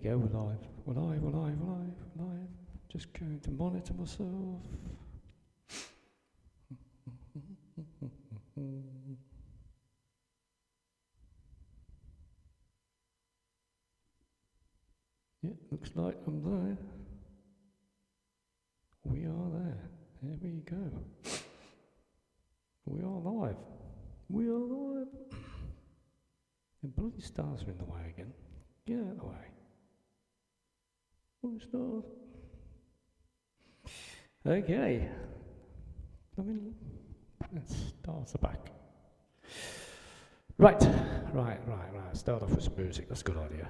go, we're live. We're live, we're live, we're live, we're live. Just going to monitor myself. Yeah, looks like I'm there. We are there. There we go. We are live. We are live. The bloody stars are in the way again. Get out of the way. What stars? Okay. I mean, stars are back. Right. Start off with some music. That's a good idea.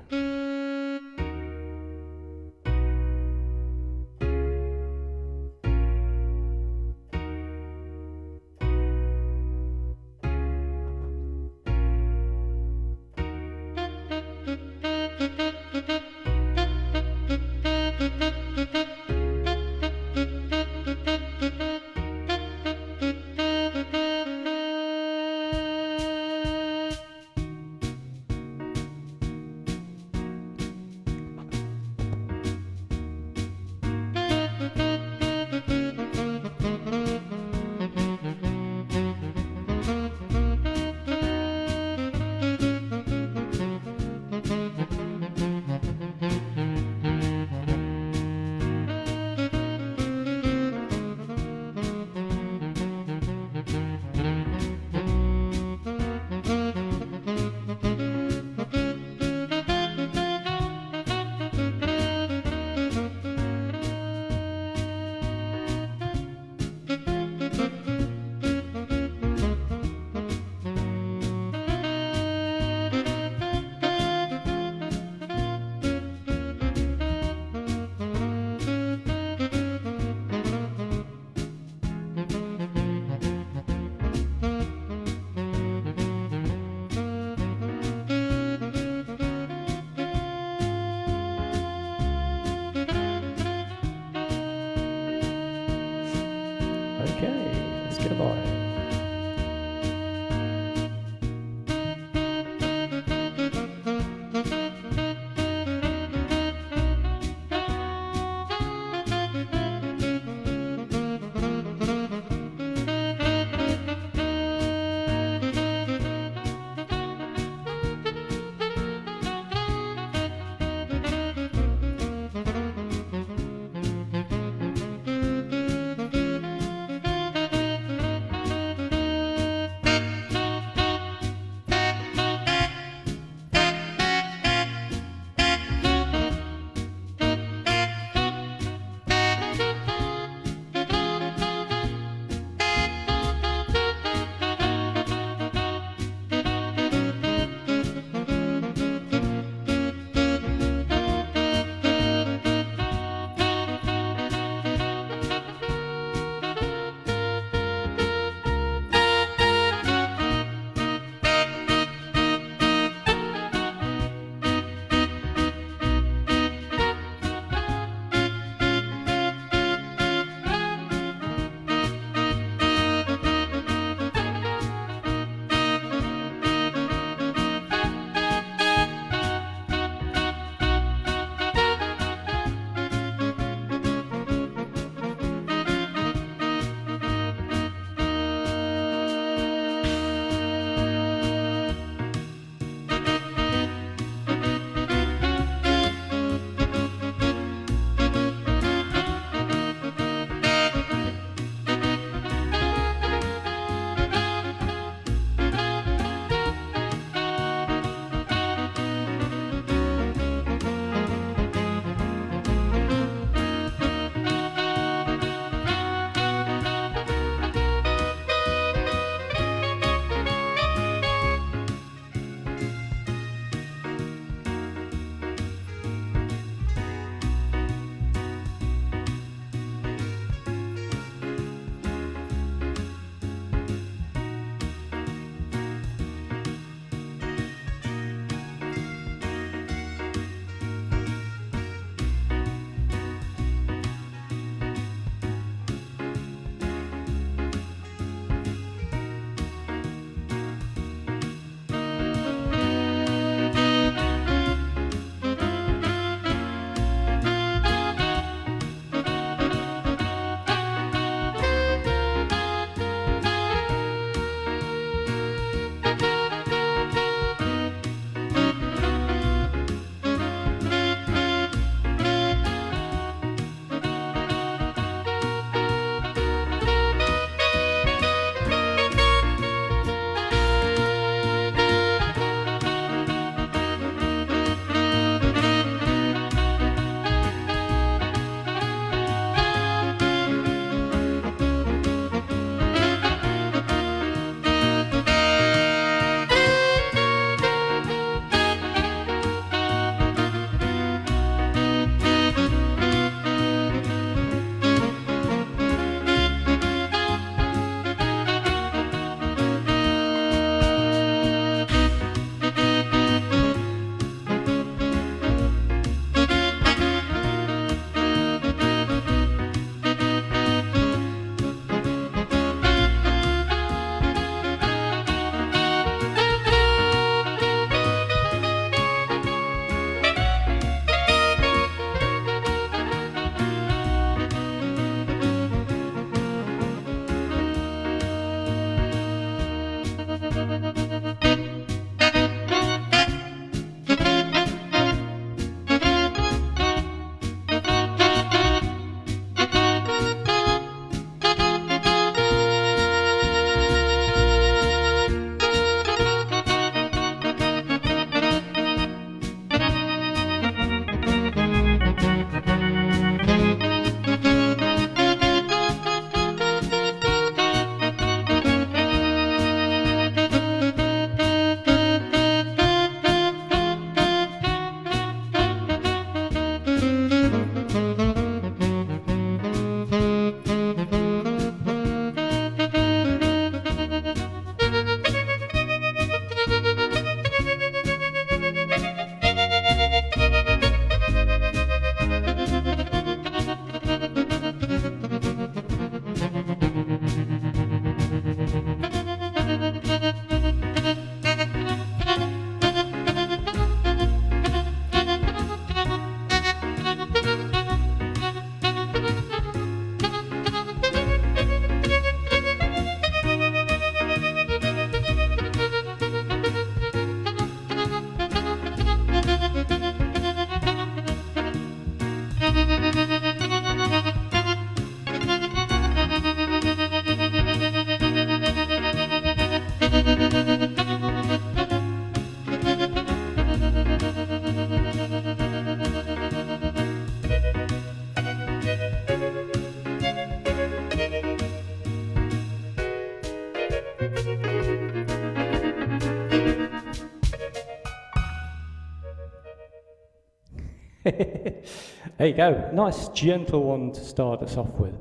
There you go, nice gentle one to start us off with.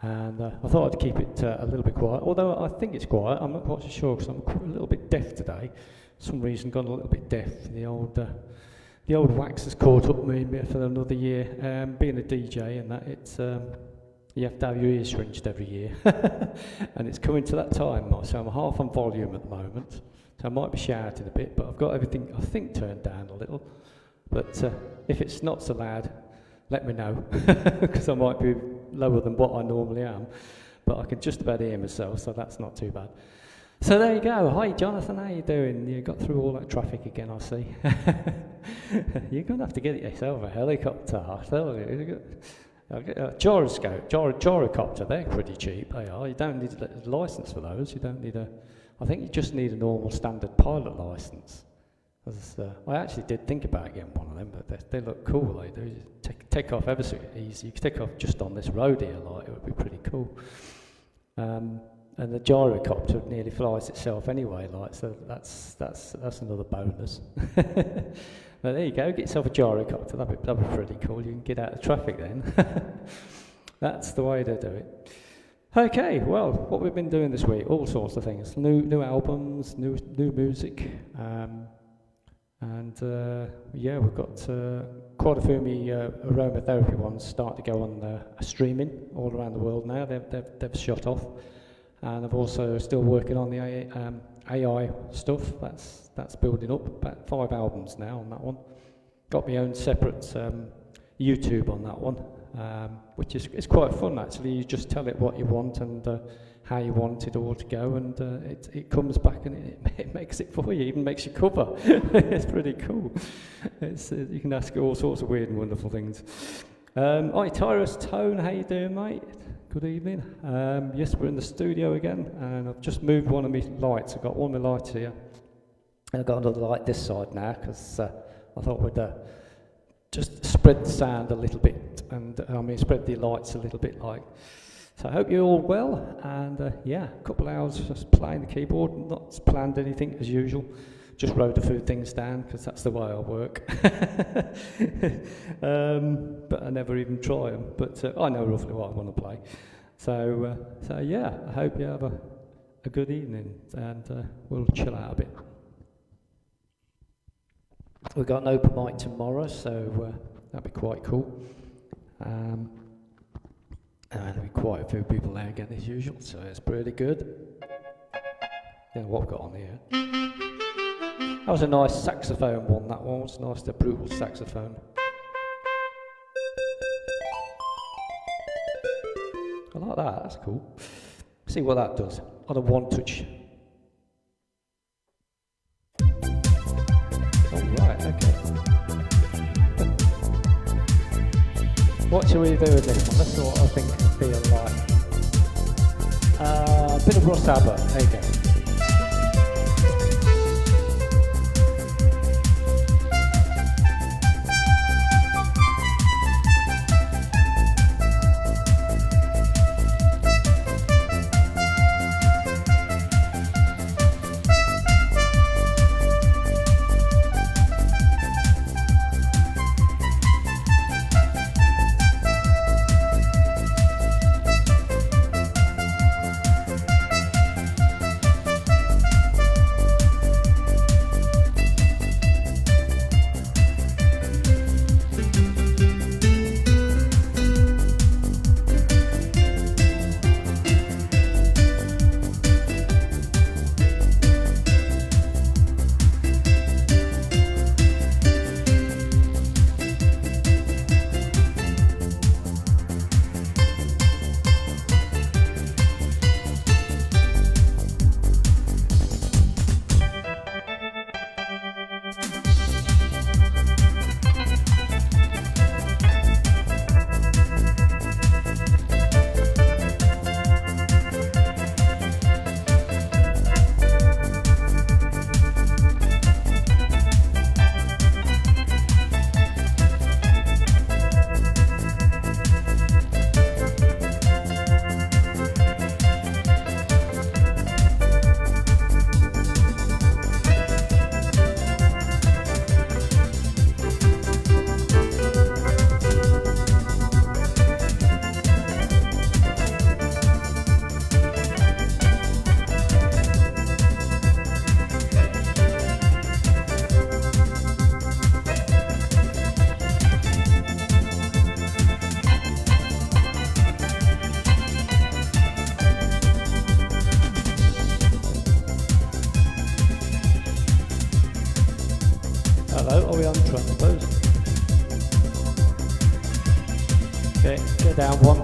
And I thought I'd keep it a little bit quiet, although I think it's quiet. I'm not quite so sure because I'm a little bit deaf today. For some reason, gone a little bit deaf. The old wax has caught up with me for another year. Being a DJ and that, it's you have to have your ears rinsed every year, and it's coming to that time. So I'm half on volume at the moment, so I might be shouting a bit, but I've got everything I think turned down a little. But if it's not so loud, let me know, because I might be lower than what I normally am, but I can just about hear myself, so that's not too bad. So there you go. Hi Jonathan, how you doing? You got through all that traffic again, I see. You're going to have to get yourself a helicopter, I tell you. Gyrocopter, they're pretty cheap, they are. You don't need a licence for those. You don't need I think you just need a normal standard pilot licence. I actually did think about getting one of them, but they look cool, they do. You take off ever so easy. You can take off just on this road here, like, it would be pretty cool. And the gyrocopter nearly flies itself anyway, like, so that's another bonus. But there you go, get yourself a gyrocopter, that'd be pretty cool. You can get out of traffic then. That's the way to do it. Okay, well, what we've been doing this week, all sorts of things. New albums, new music. Yeah, we've got quite a few aromatherapy ones starting to go on streaming all around the world now. They've shut off, and I'm also still working on the AI stuff. That's building up. About 5 albums now on that one. Got my own separate YouTube on that one, which is it's quite fun actually. You just tell it what you want and how you want it all to go, and it comes back and it makes it for you, even makes your cover. It's pretty cool. You can ask all sorts of weird and wonderful things. Hi Tyrus Tone, how you doing, mate? Good evening. Yes, we're in the studio again, and I've just moved one of my lights. I've got one of my lights here, and I've got another light this side now, because I thought we'd just spread the sound a little bit, and spread the lights a little bit, like. So I hope you're all well, and yeah, a couple of hours just playing the keyboard, not planned anything as usual, just wrote a few things down because that's the way I work. But I never even try them, but I know roughly what I want to play. So yeah, I hope you have a good evening, and we'll chill out a bit. We've got an open mic tomorrow, so that'll be quite cool. And there'll be quite a few people there again as usual, so it's pretty good. Yeah, what I've got on here. That was a nice saxophone one, that one was nice, the brutal saxophone. I like that, that's cool. See what that does on a one touch. Alright, okay. What shall we do with this one? Let's see what I think it'll feel like. A bit of Ross Abbott, there you go. What are we on track, I suppose? Okay, get down one.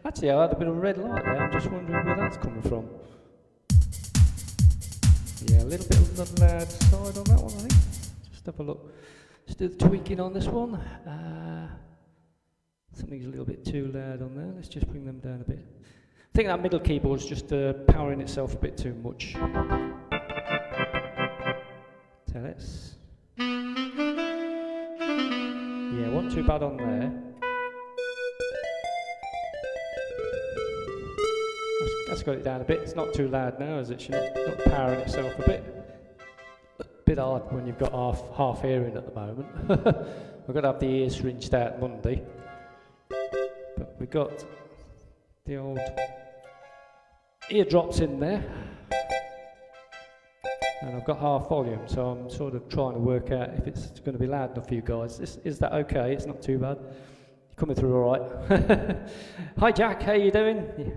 Actually, I had a bit of a red light there. I'm just wondering where that's coming from. Yeah, a little bit of the loud side on that one, I think. Just have a look. Just do the tweaking on this one. Something's a little bit too loud on there. Let's just bring them down a bit. I think that middle keyboard's just powering itself a bit too much. So let's... Yeah, wasn't too bad on there. That's got it down a bit. It's not too loud now, is it? She's not powering itself a bit. Bit hard when you've got half hearing at the moment. We've got to have the ears rinsed out Monday. But we've got the old eardrops in there. And I've got half volume, so I'm sort of trying to work out if it's going to be loud enough for you guys. Is that okay? It's not too bad. You're coming through all right. Hi Jack, how you doing? Yeah.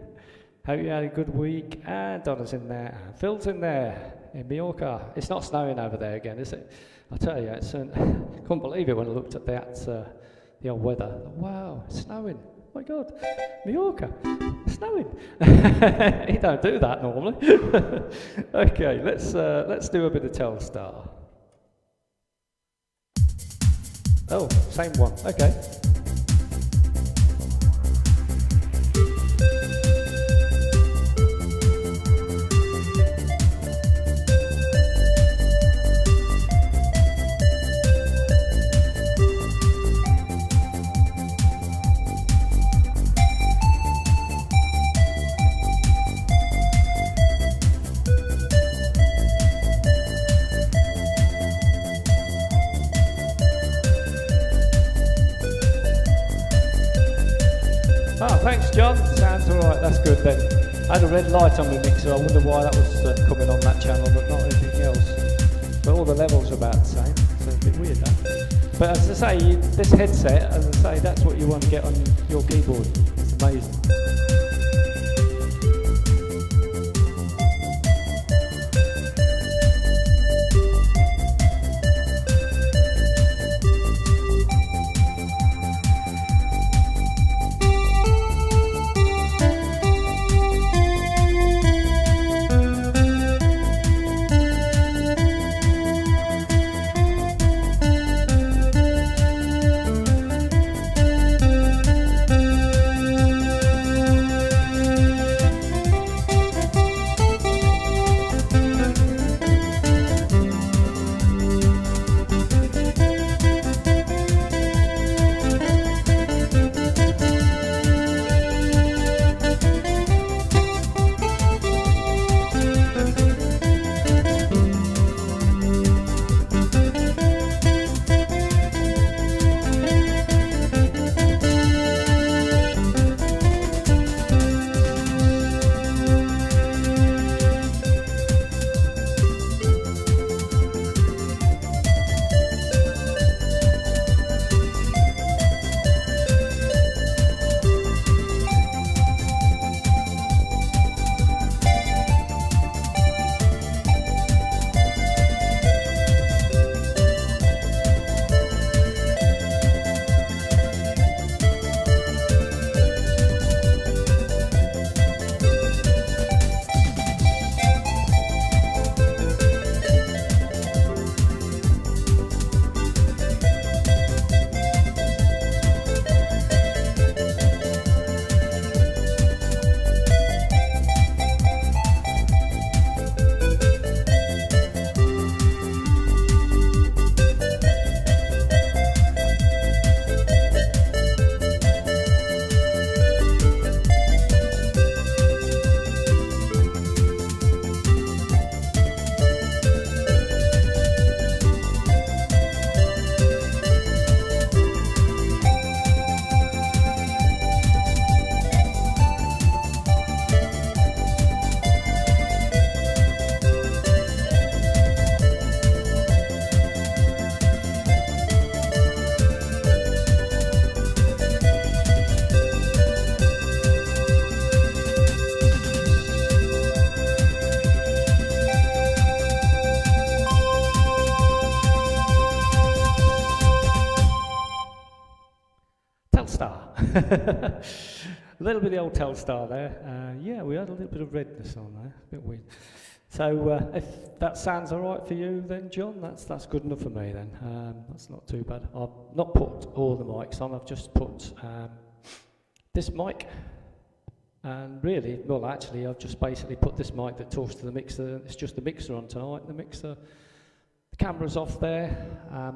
Hope you had a good week. And Donna's in there. And Phil's in there in Mallorca. It's not snowing over there again, is it? I tell you, it's couldn't believe it when I looked at the old weather. Wow, it's snowing. Oh my God, Mallorca, snowing. You don't do that normally. Okay, let's do a bit of Telstar. Oh, same one. Okay. Thanks, John. Sounds all right. That's good then. I had a red light on my mixer. I wonder why that was coming on that channel, but not anything else. But all the levels are about the same, so it's a bit weird that. But as I say, this headset, as I say, that's what you want to get on your keyboard. It's amazing. Telstar. A little bit of the old Telstar there. Yeah, we had a little bit of redness on there, a bit weird. So if that sounds all right for you then, John, that's good enough for me then. That's not too bad. I've not put all the mics on, I've just put this mic. And really, well actually, I've just basically put this mic that talks to the mixer. It's just the mixer on tonight. The mixer, the camera's off there,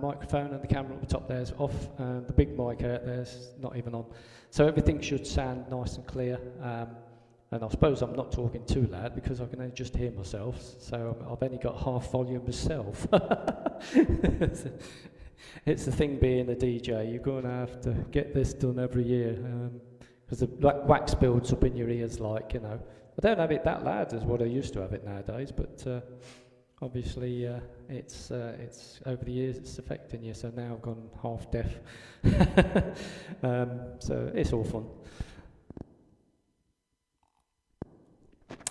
microphone and the camera at the top there is off, and the big mic out there's not even on. So everything should sound nice and clear. And I suppose I'm not talking too loud because I can only just hear myself, so I've only got half volume myself. It's the thing being a DJ, you're going to have to get this done every year, because the wax builds up in your ears like, you know. I don't have it that loud as what I used to have it nowadays, but obviously it's over the years it's affecting you, so now I've gone half deaf. So it's all fun.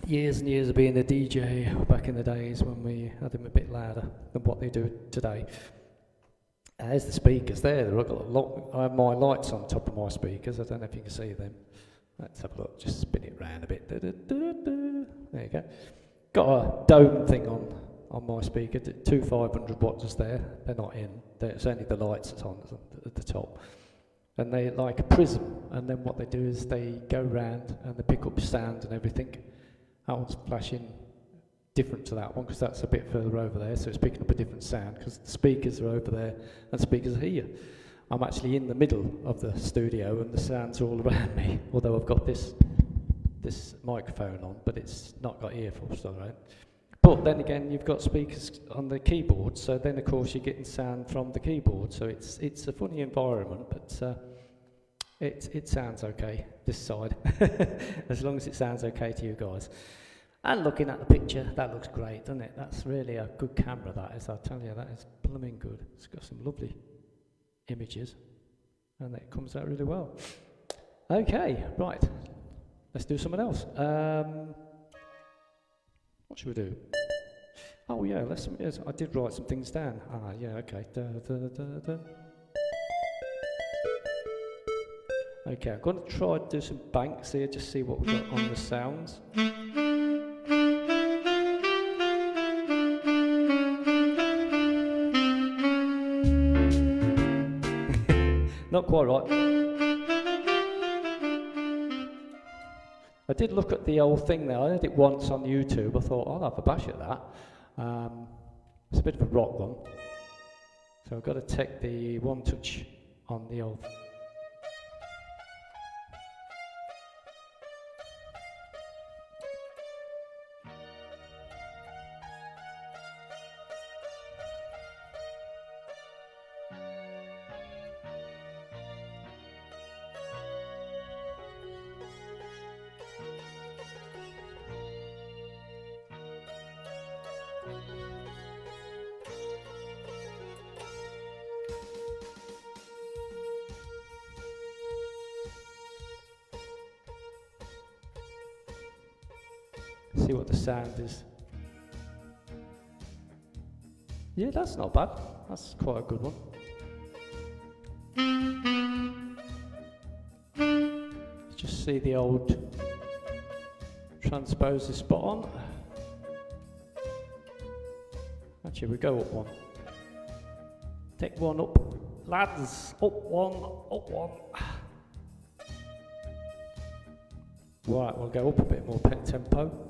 Years and years of being a DJ back in the days when we had them a bit louder than what they do today. There's the speakers there. I've got a lot. I have my lights on top of my speakers. I don't know if you can see them. Let's have a look. Just spin it round a bit. There you go. Got a dome thing on my speaker. Two 500 watts there. They're not in. It's only the lights that's on at the top. And they're like a prism. And then what they do is they go round and they pick up sound and everything. That one's flashing different to that one because that's a bit further over there, so it's picking up a different sound because the speakers are over there and the speakers are here. I'm actually in the middle of the studio and the sound's all around me, although I've got this microphone on, but it's not got earphones on, right? But then again, you've got speakers on the keyboard, so then of course you're getting sound from the keyboard, so it's a funny environment, but it sounds okay, this side, as long as it sounds okay to you guys. And looking at the picture, that looks great, doesn't it? That's really a good camera, that is, I'll tell you, that is blooming good. It's got some lovely images, and it comes out really well. Okay, right, let's do something else. What should we do? Oh yeah, yes, I did write some things down. Ah, yeah, okay. Okay, I'm going to try to do some banks here, just see what we've got on the sounds. Not quite right. I did look at the old thing there. I heard it once on YouTube. I thought, I'll have a bash at that. It's a bit of a rock one. So I've got to take the one touch on the old. See what the sound is. Yeah, that's not bad. That's quite a good one. Just see the old transposer spot on. Actually, we go up one. Take one up. Lads, up one, up one. Right, we'll go up a bit more tempo.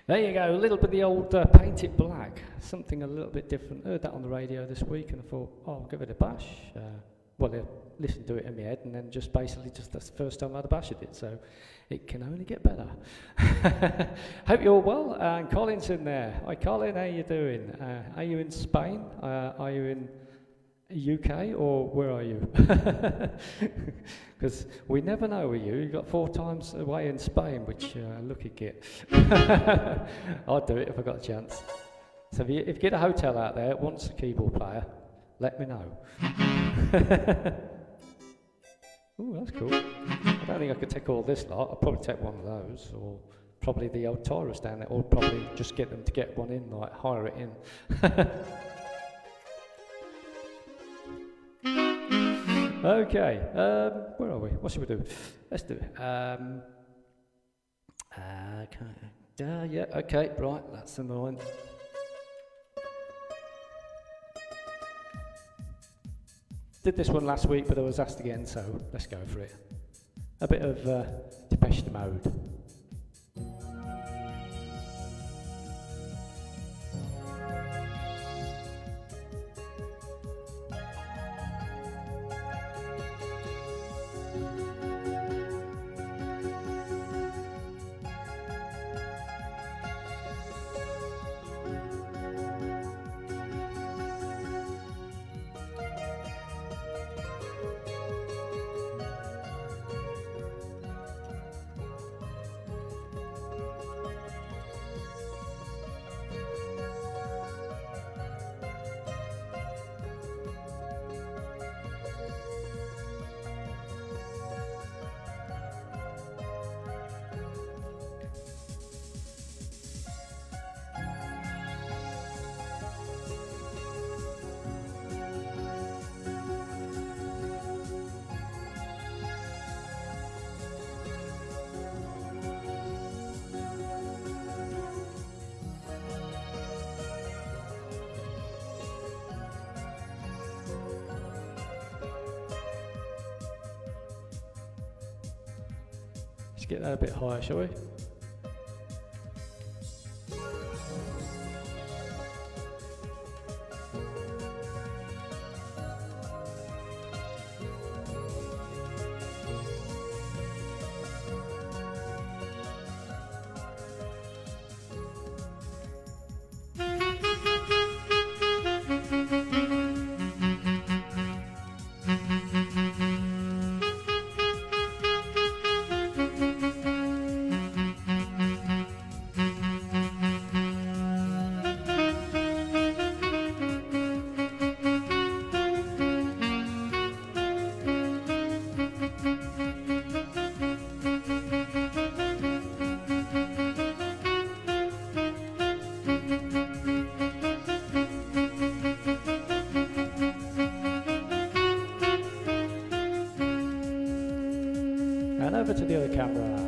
There you go, a little bit of the old Paint It Black, something a little bit different. Heard that on the radio this week and I thought, oh, I'll give it a bash. Well, I listened to it in my head and then just that's the first time I had a bash at it, so it can only get better. Hope you're all well, and Colin's in there. Hi Colin, how you doing? Are you in Spain? Are you in UK, or where are you? Because we never know with you. You've got 4 times away in Spain, which lucky git. I'd do it if I got a chance. So if you get a hotel out there, wants a keyboard player, let me know. Ooh, that's cool. I don't think I could take all this lot. I'll probably take one of those, or probably the old Taurus down there, or probably just get them to get one in, like hire it in. Okay, where are we? What should we do? Let's do it. Yeah, okay, right, that's the line. Did this one last week, but I was asked again, so let's go for it. A bit of Depeche Mode. Let's get that a bit higher, shall we? And over to the other camera.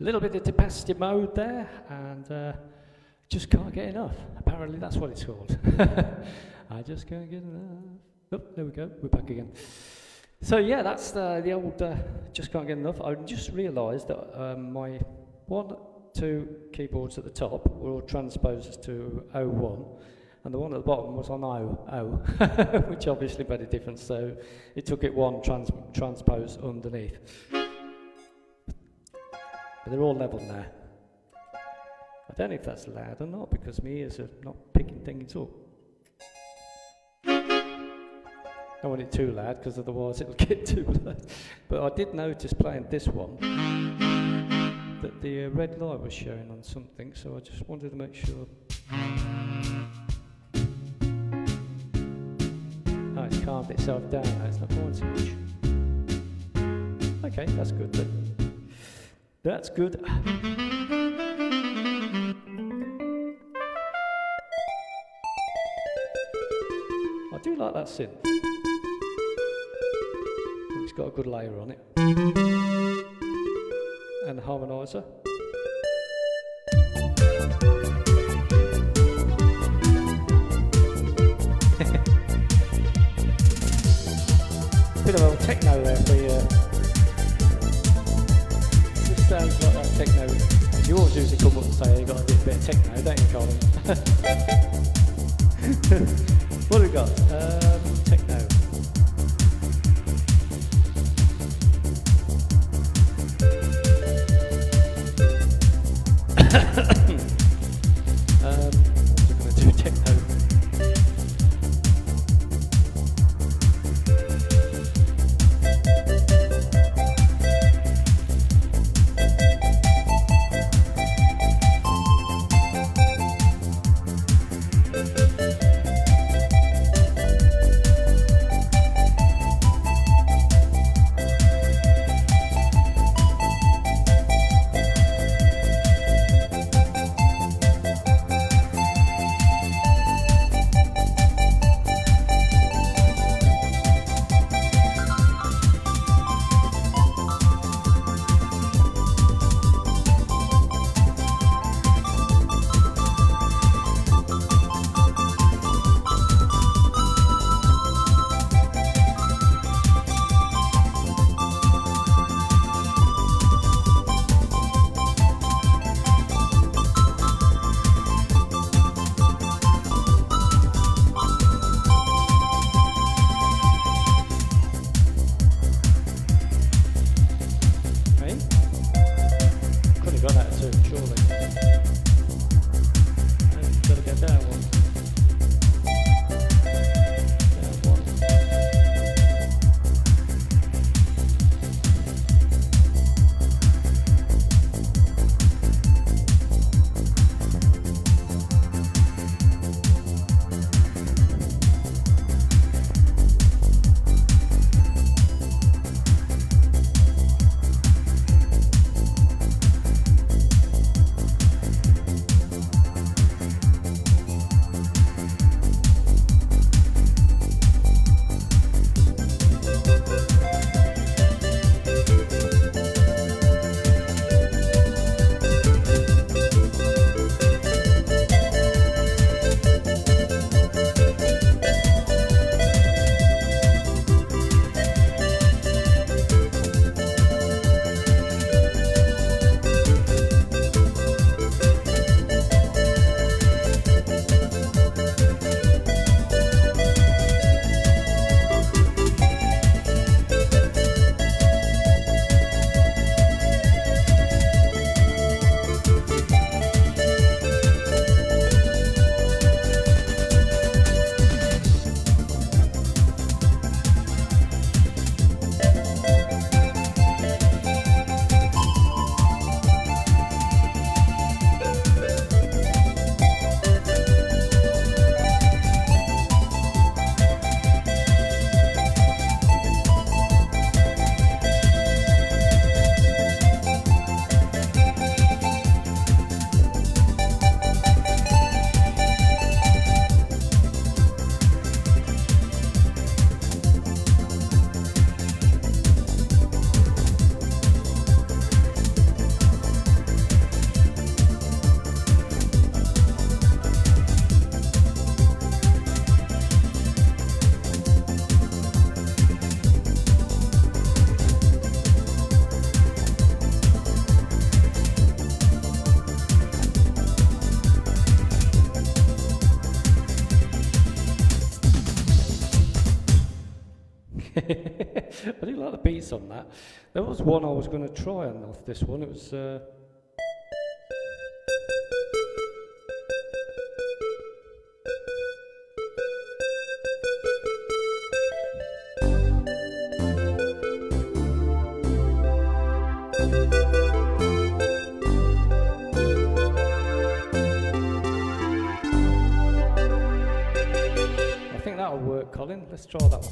little bit of capacity mode there, and just can't get enough. Apparently that's what it's called. I just can't get enough. Oh, there we go, we're back again. So yeah, that's the old just can't get enough. I just realised that my 1, 2 keyboards at the top were all transposed to O1, and the one at the bottom was on O, which obviously made a difference, so it took it one transpose underneath. But they're all level now. I don't know if that's loud or not, because my ears are not picking things up. I don't want it too loud, because otherwise it'll get too loud. But I did notice playing this one that the red light was showing on something, so I just wanted to make sure. Oh, it's calmed itself down now, it's not going too much. Okay, that's good then. That's good. I do like that synth. It's got a good layer on it. And the harmonizer. Bit of old techno there for you. Just sounds like that techno. You always usually come up and say you got a bit of techno, don't you, Colin? What have we got? Techno. What was I going to do? Techno. I do like the beats on that. There was one I was going to try on off this one. It was. I think that'll work, Colin. Let's try that one.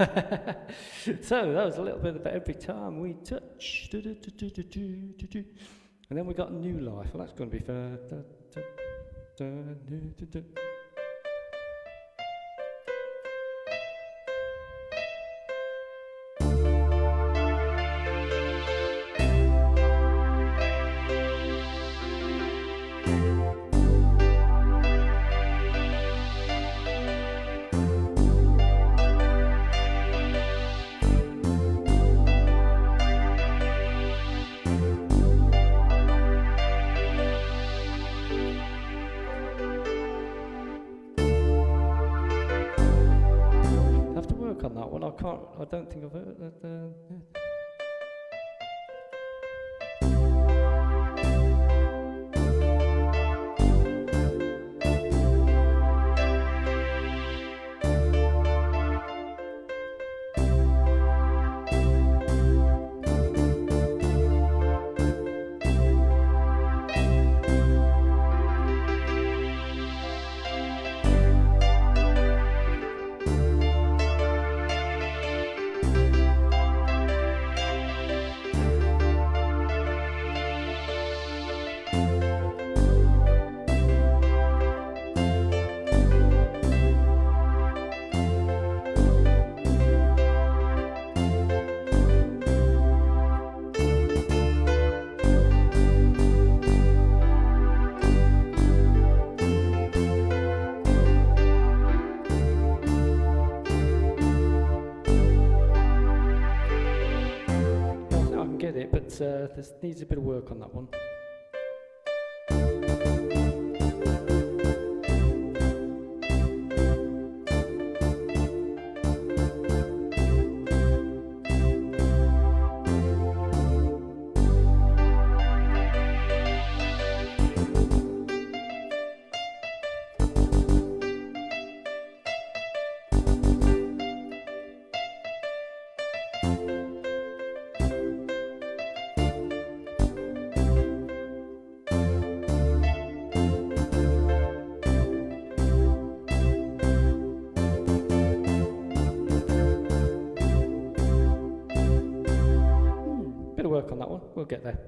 So that was a little bit about every time we touch. And then we got New Life. Well, that's going to be fair. On that one, I don't think I've heard that. There needs a bit of work on that one. Work on that one, we'll get there.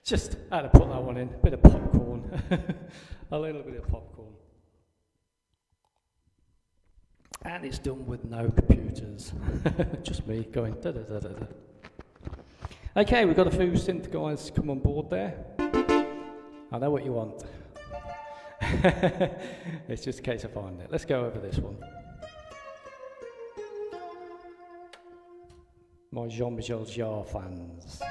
Just had to put that one in, bit of popcorn, a little bit of popcorn. And it's done with no computers, just me going da da da da da. Okay, we've got a few synth guys come on board there. I know what you want. It's just a case of finding it. Let's go over this one. My Jean-Michel Jarre fans.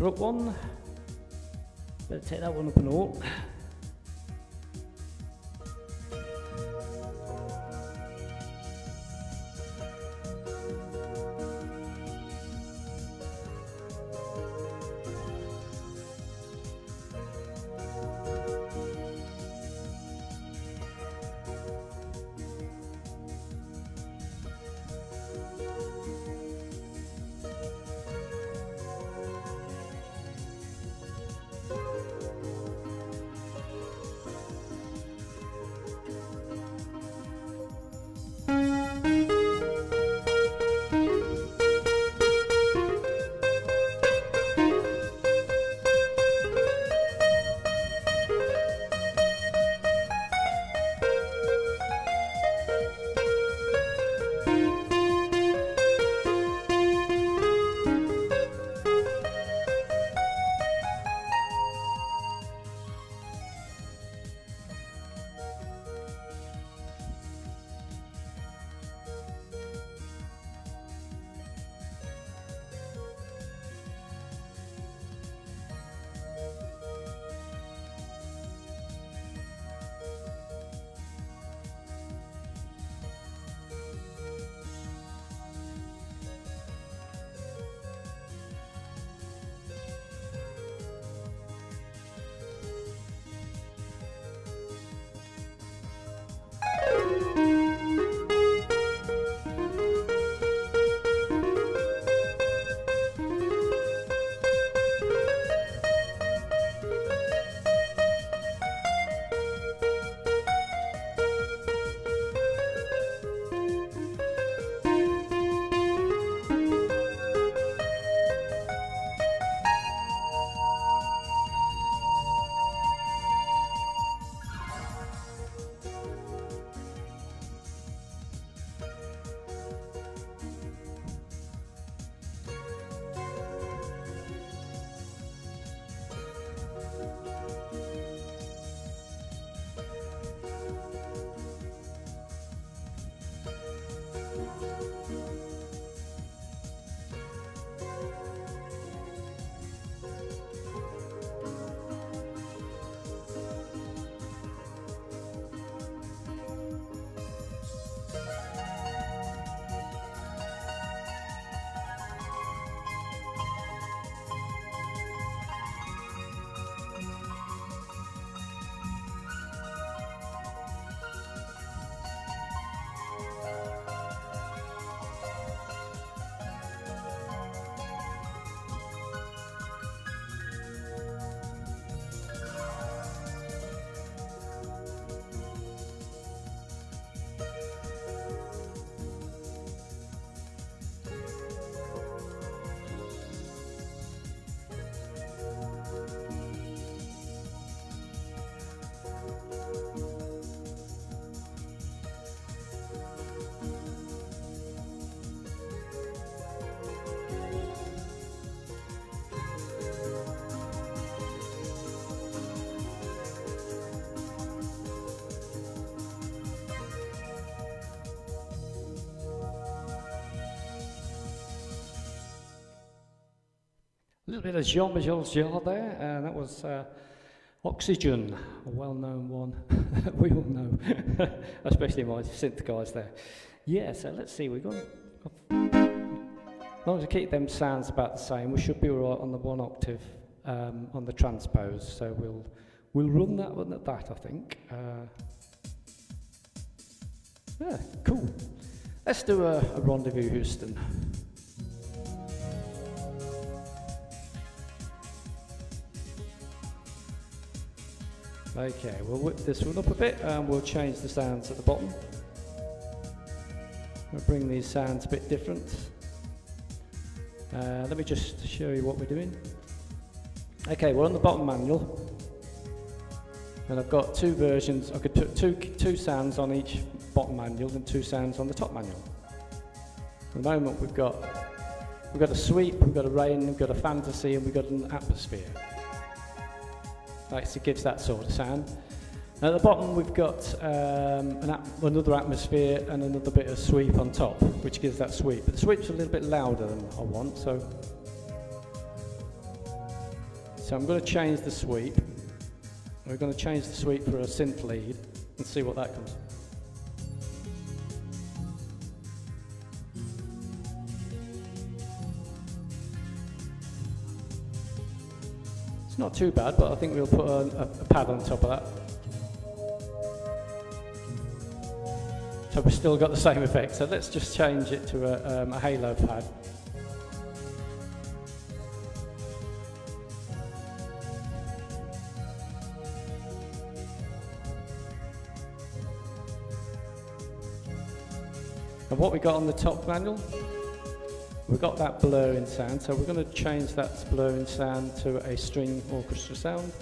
Up one, better take that one up and all. little bit of Jean-Michel there, and that was Oxygen, a well-known one. We all know, especially my synth guys there. Yeah, so let's see, we've got, as long as we keep them sounds about the same, we should be all right on the 1 octave on the transpose. So we'll run that one at that, I think. Yeah, cool. Let's do a Rendezvous Houston. Okay, we'll whip this one up a bit and we'll change the sounds at the bottom. We'll bring these sounds a bit different. Let me just show you what we're doing. Okay, we're on the bottom manual. And I've got 2 versions. I could put two sounds on each bottom manual and 2 sounds on the top manual. At the moment we've got a sweep, we've got a rain, we've got a fantasy, and we've got an atmosphere. Right, so it gives that sort of sound. And at the bottom we've got another atmosphere and another bit of sweep on top, which gives that sweep. But the sweep's a little bit louder than I want, so I'm going to change the sweep. We're going to change the sweep for a synth lead and see what that comes. It's not too bad, but I think we'll put a pad on top of that. So we've still got the same effect. So let's just change it to a halo pad. And what we got on the top manual, we've got that blurring sound, so we're going to change that blurring sound to a string orchestra sound.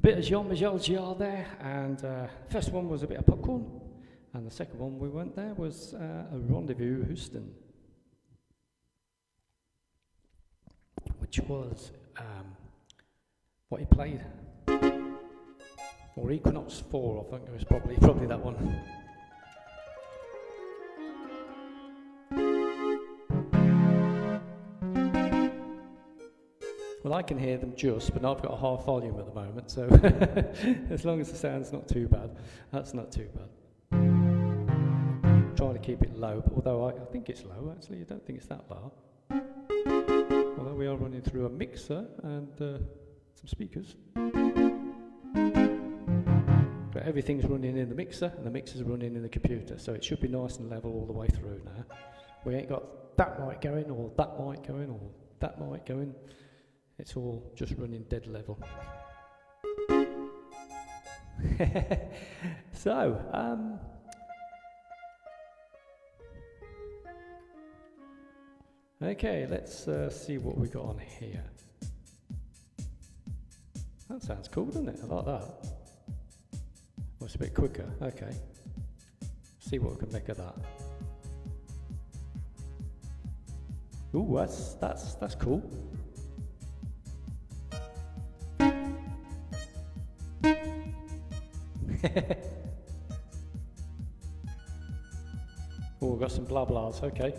bit of Jean Michel Jarre there, and first one was a bit of Popcorn, and the second one we went there was a Rendezvous Houston, which was what he played, or Equinox 4, I think it was probably that one. Well, I can hear them just, but I've got a half volume at the moment, so as long as the sound's not too bad, that's not too bad. Trying to keep it low, but although I think it's low, actually, I don't think it's that low. Although we are running through a mixer and some speakers. But everything's running in the mixer, and the mixer's running in the computer, so it should be nice and level all the way through now. We ain't got that mic going, or that mic going, or that mic going. It's all just running dead level. So, okay, let's see what we got on here. That sounds cool, doesn't it? I like that. Well, it's a bit quicker. Okay. See what we can make of that. Ooh, that's cool. Oh, we've got some blah blahs, okay.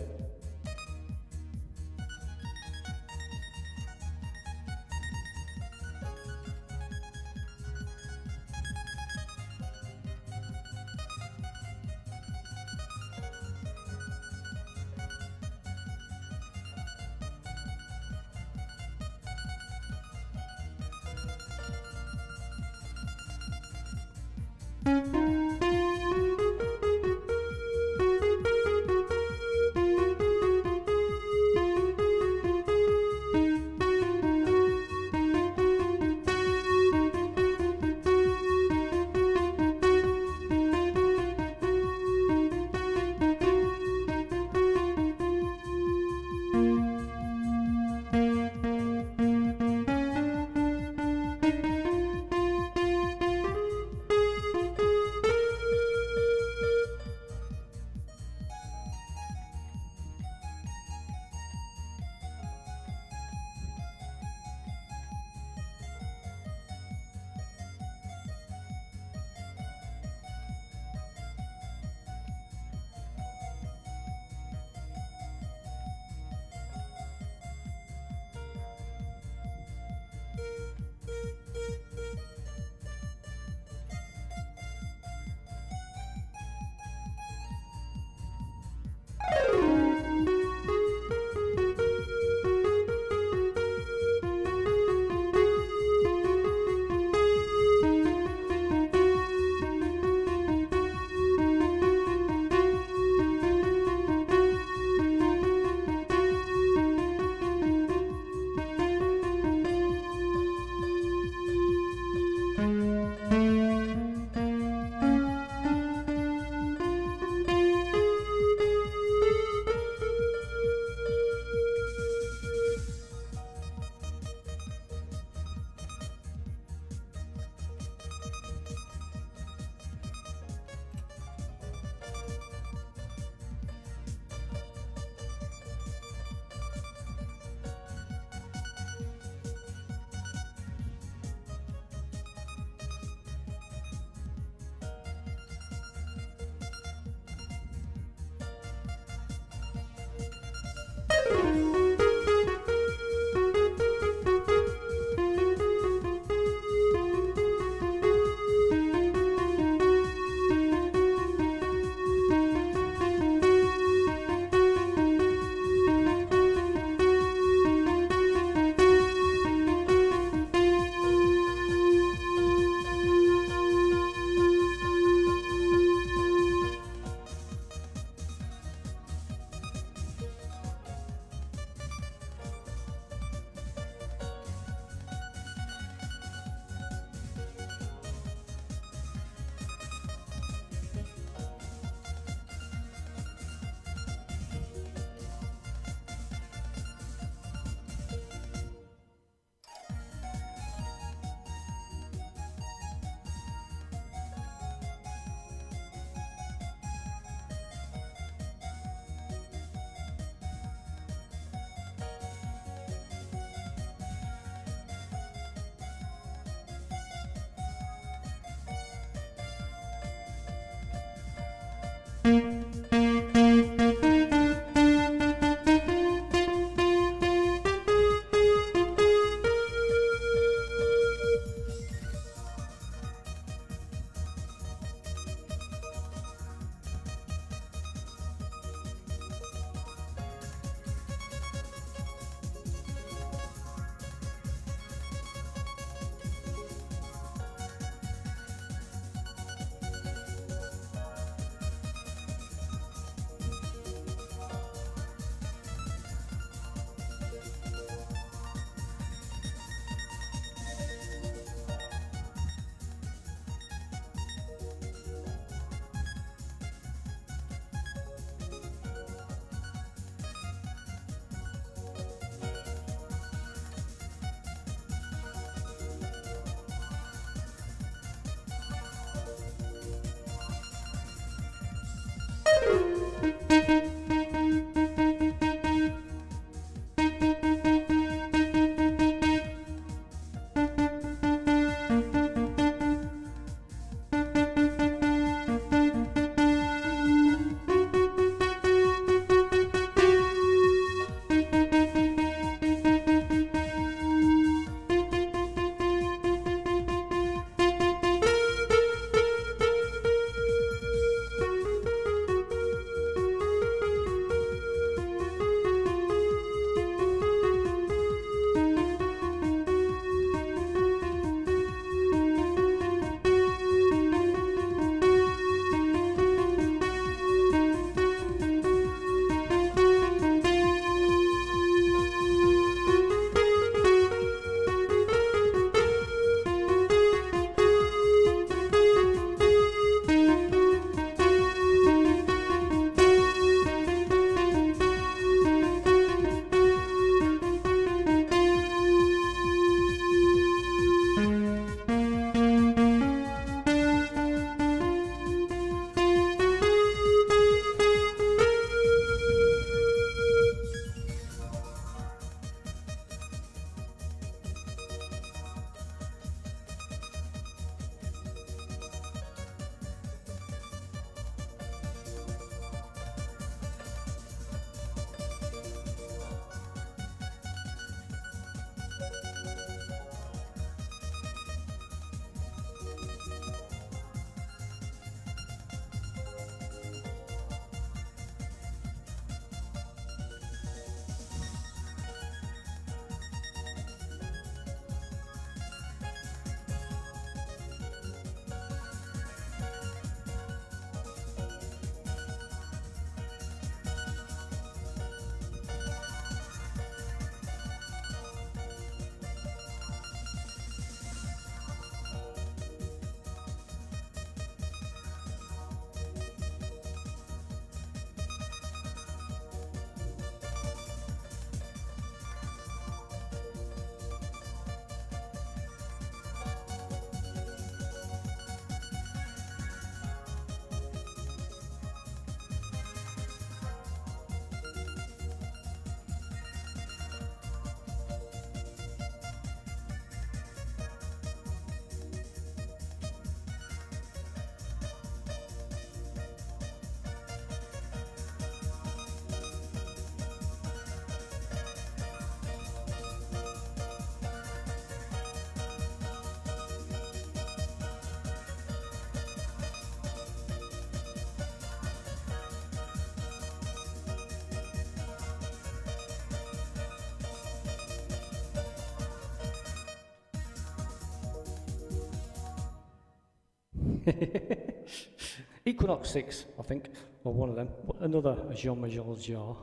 Equinox 6, I think, or one of them. Another Jean Major jar.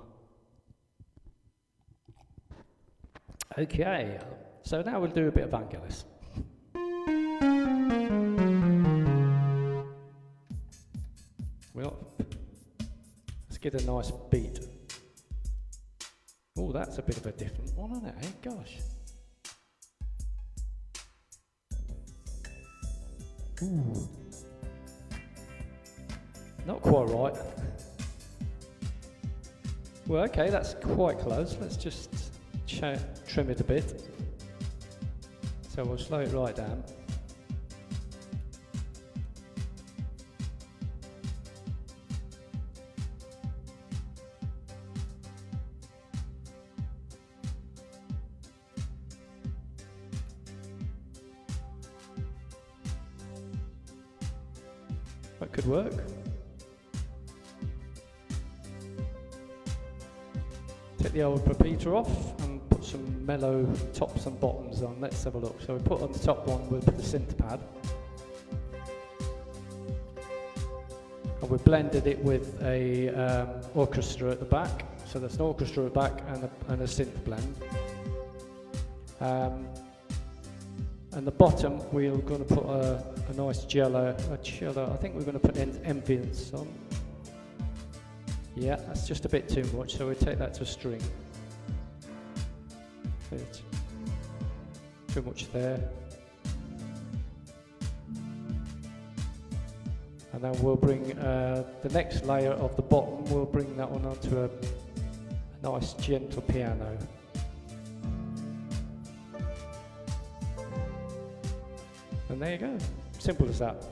Okay, so now we'll do a bit of Vangelis. Well, let's get a nice beat. Oh, that's a bit of a different one, isn't it? Eh? Gosh. Ooh. Not quite right. Well, okay, that's quite close. Let's just trim it a bit. So we'll slow it right down. That could work. Take the old repeater off and put some mellow tops and bottoms on. Let's have a look. So we put on the top one, we'll put the synth pad. And we blended it with a orchestra at the back. So there's an orchestra at the back and a synth blend. And the bottom, we're going to put a nice cello. I think we're going to put ambience on. Yeah, that's just a bit too much, so we take that to a string. Too much there. And then we'll bring the next layer of the bottom, we'll bring that one onto a nice gentle piano. And there you go, simple as that.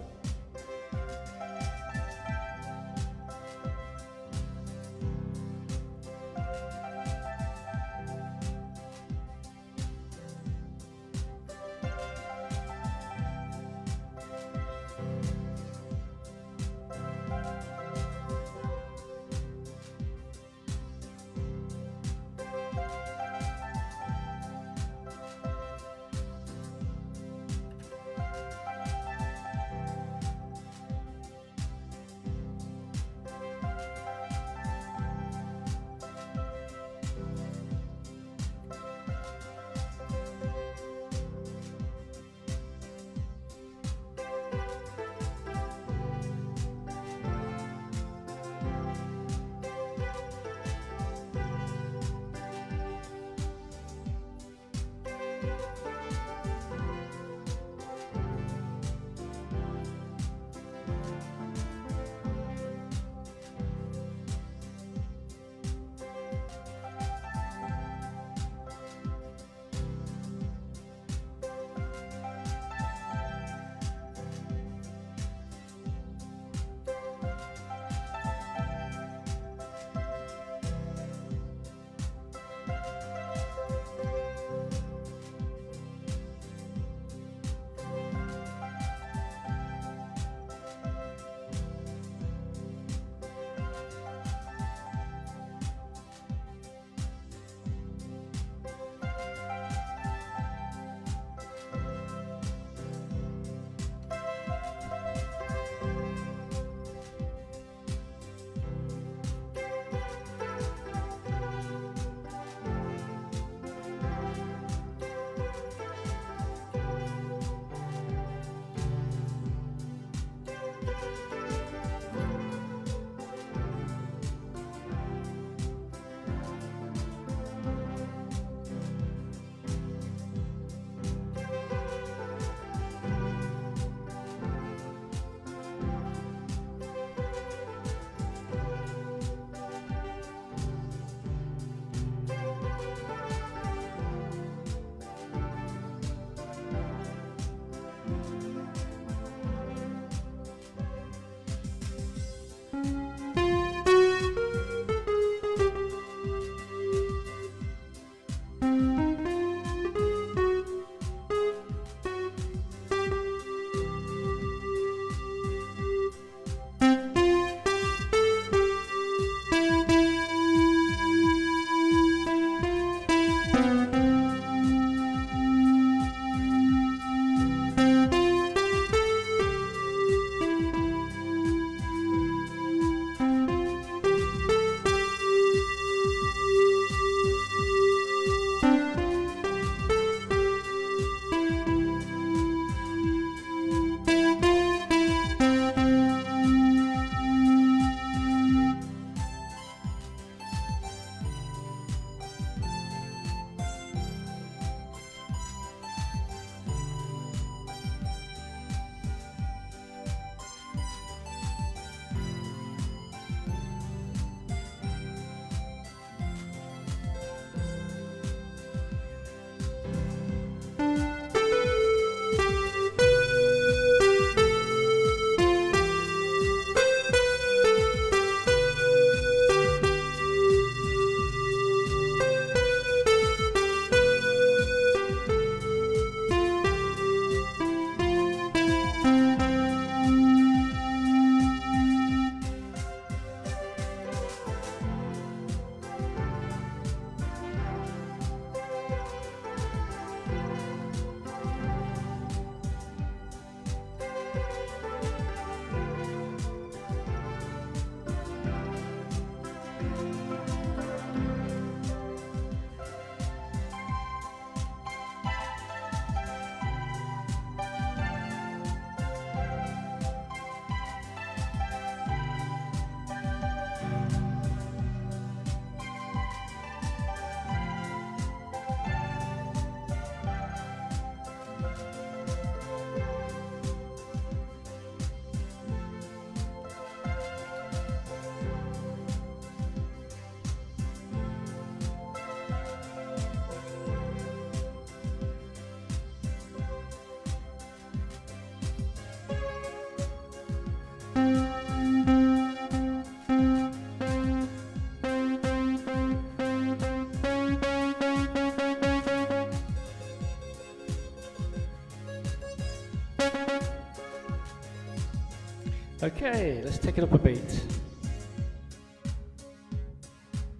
Okay, let's take it up a beat.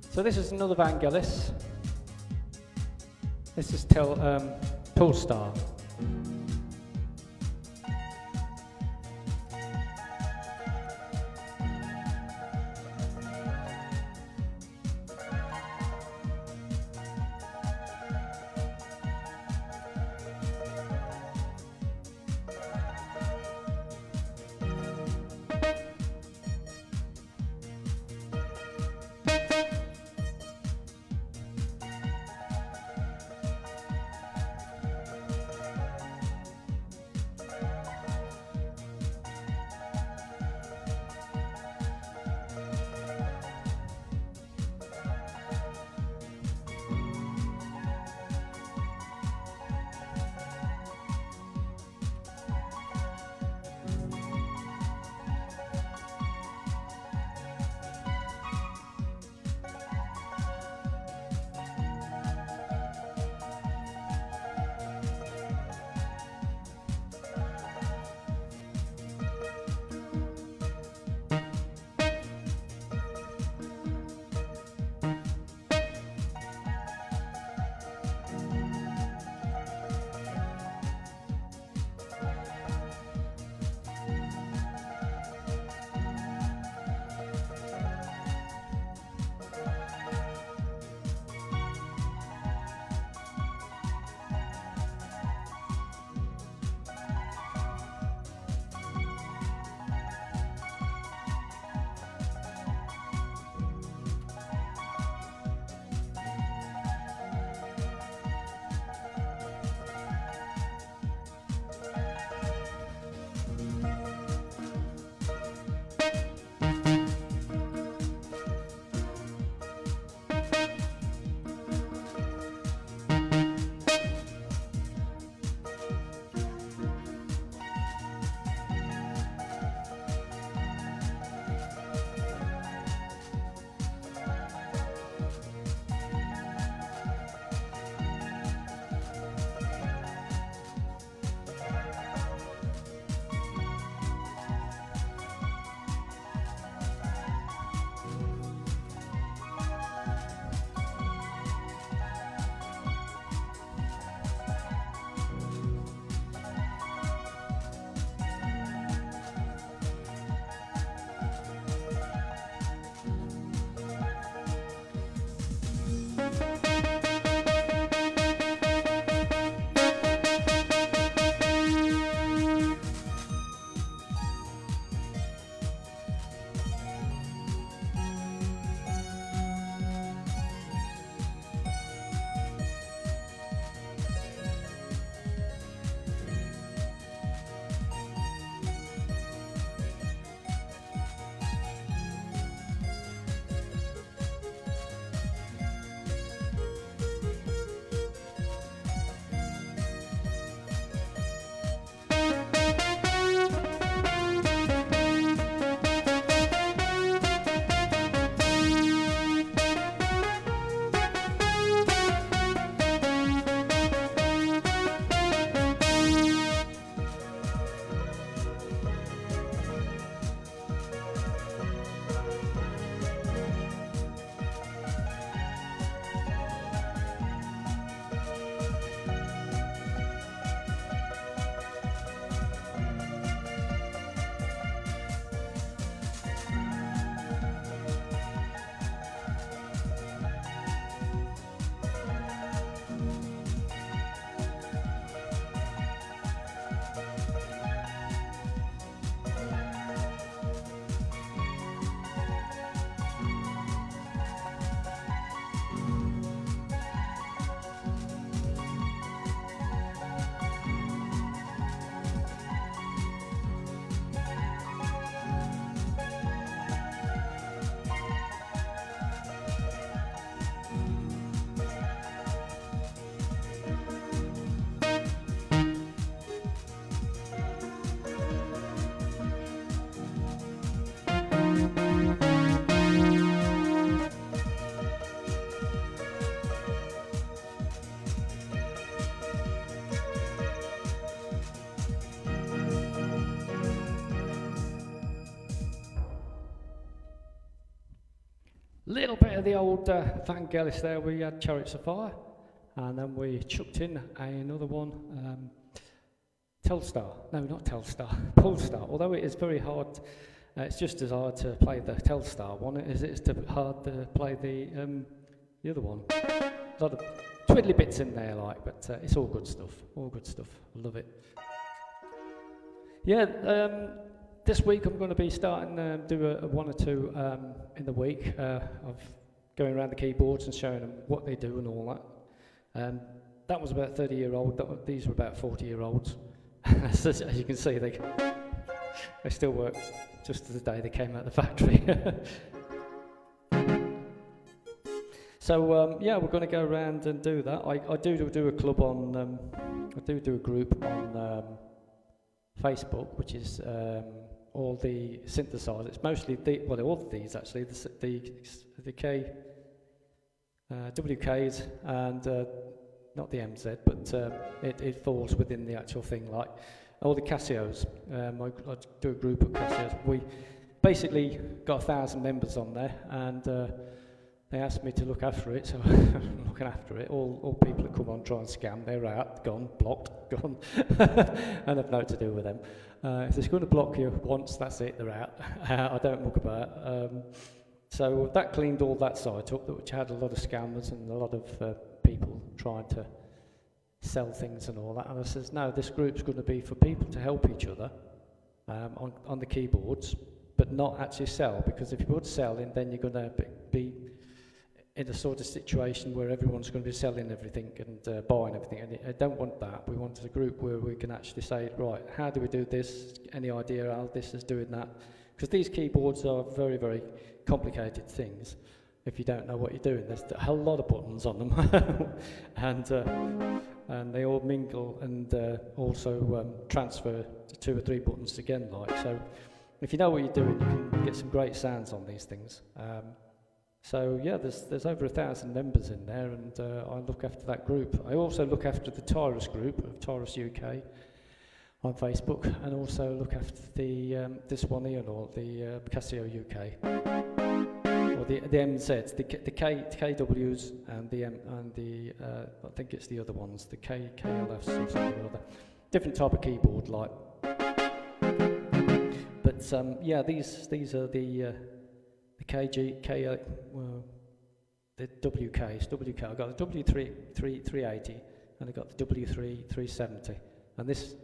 So this is another Vangelis. This is Polestar. Little bit of the old Vangelis there. We had Chariots of Fire, and then we chucked in another one, Telstar. No, not Telstar, Polestar. Although it is very hard, it's just as hard to play the Telstar one as it is hard to play the other one. A lot of twiddly bits in there, like, but it's all good stuff. All good stuff. I love it. Yeah. This week I'm going to be starting do a one or two in the week of going around the keyboards and showing them what they do and all that. That was about 30-year-old. These were about 40-year-olds. As you can see, they still work just to the day they came out of the factory. So yeah, we're going to go around and do that. I do a club on. I do a group on Facebook, which is all the synthesizers. It's mostly all of these actually. The K, WKs and. Not the MZ, but it falls within the actual thing, like all the Casios. I do a group of Casios. We basically got 1,000 members on there, and they asked me to look after it, so I'm looking after it. All people that come on try and scam, they're out, gone, blocked, gone, and I've nothing to do with them. If they're going to block you once, that's it, they're out. I don't look about. So that cleaned all that site up, which had a lot of scammers and a lot of people trying to sell things and all that. And I says, no, this group's going to be for people to help each other on the keyboards, but not actually sell, because if you would sell, then you're going to be in a sort of situation where everyone's going to be selling everything and buying everything. And I don't want that. We want a group where we can actually say, right, how do we do this? Any idea how this is doing that? Because these keyboards are very, very complicated things. If you don't know what you're doing, there's a whole lot of buttons on them, and they all mingle and also transfer to 2 or 3 buttons again. Like so, if you know what you're doing, you can get some great sounds on these things. So yeah, there's over 1,000 members in there, and I look after that group. I also look after the Tyrus group of Tyrus UK on Facebook, and also look after the this one here, or the Casio UK. The MZs, the KWs, and the I think it's the other ones, the KLFs or something or other. Different type of keyboard, like. But yeah, these are the the WKs. WK. I got the W380 and I got the W370, and this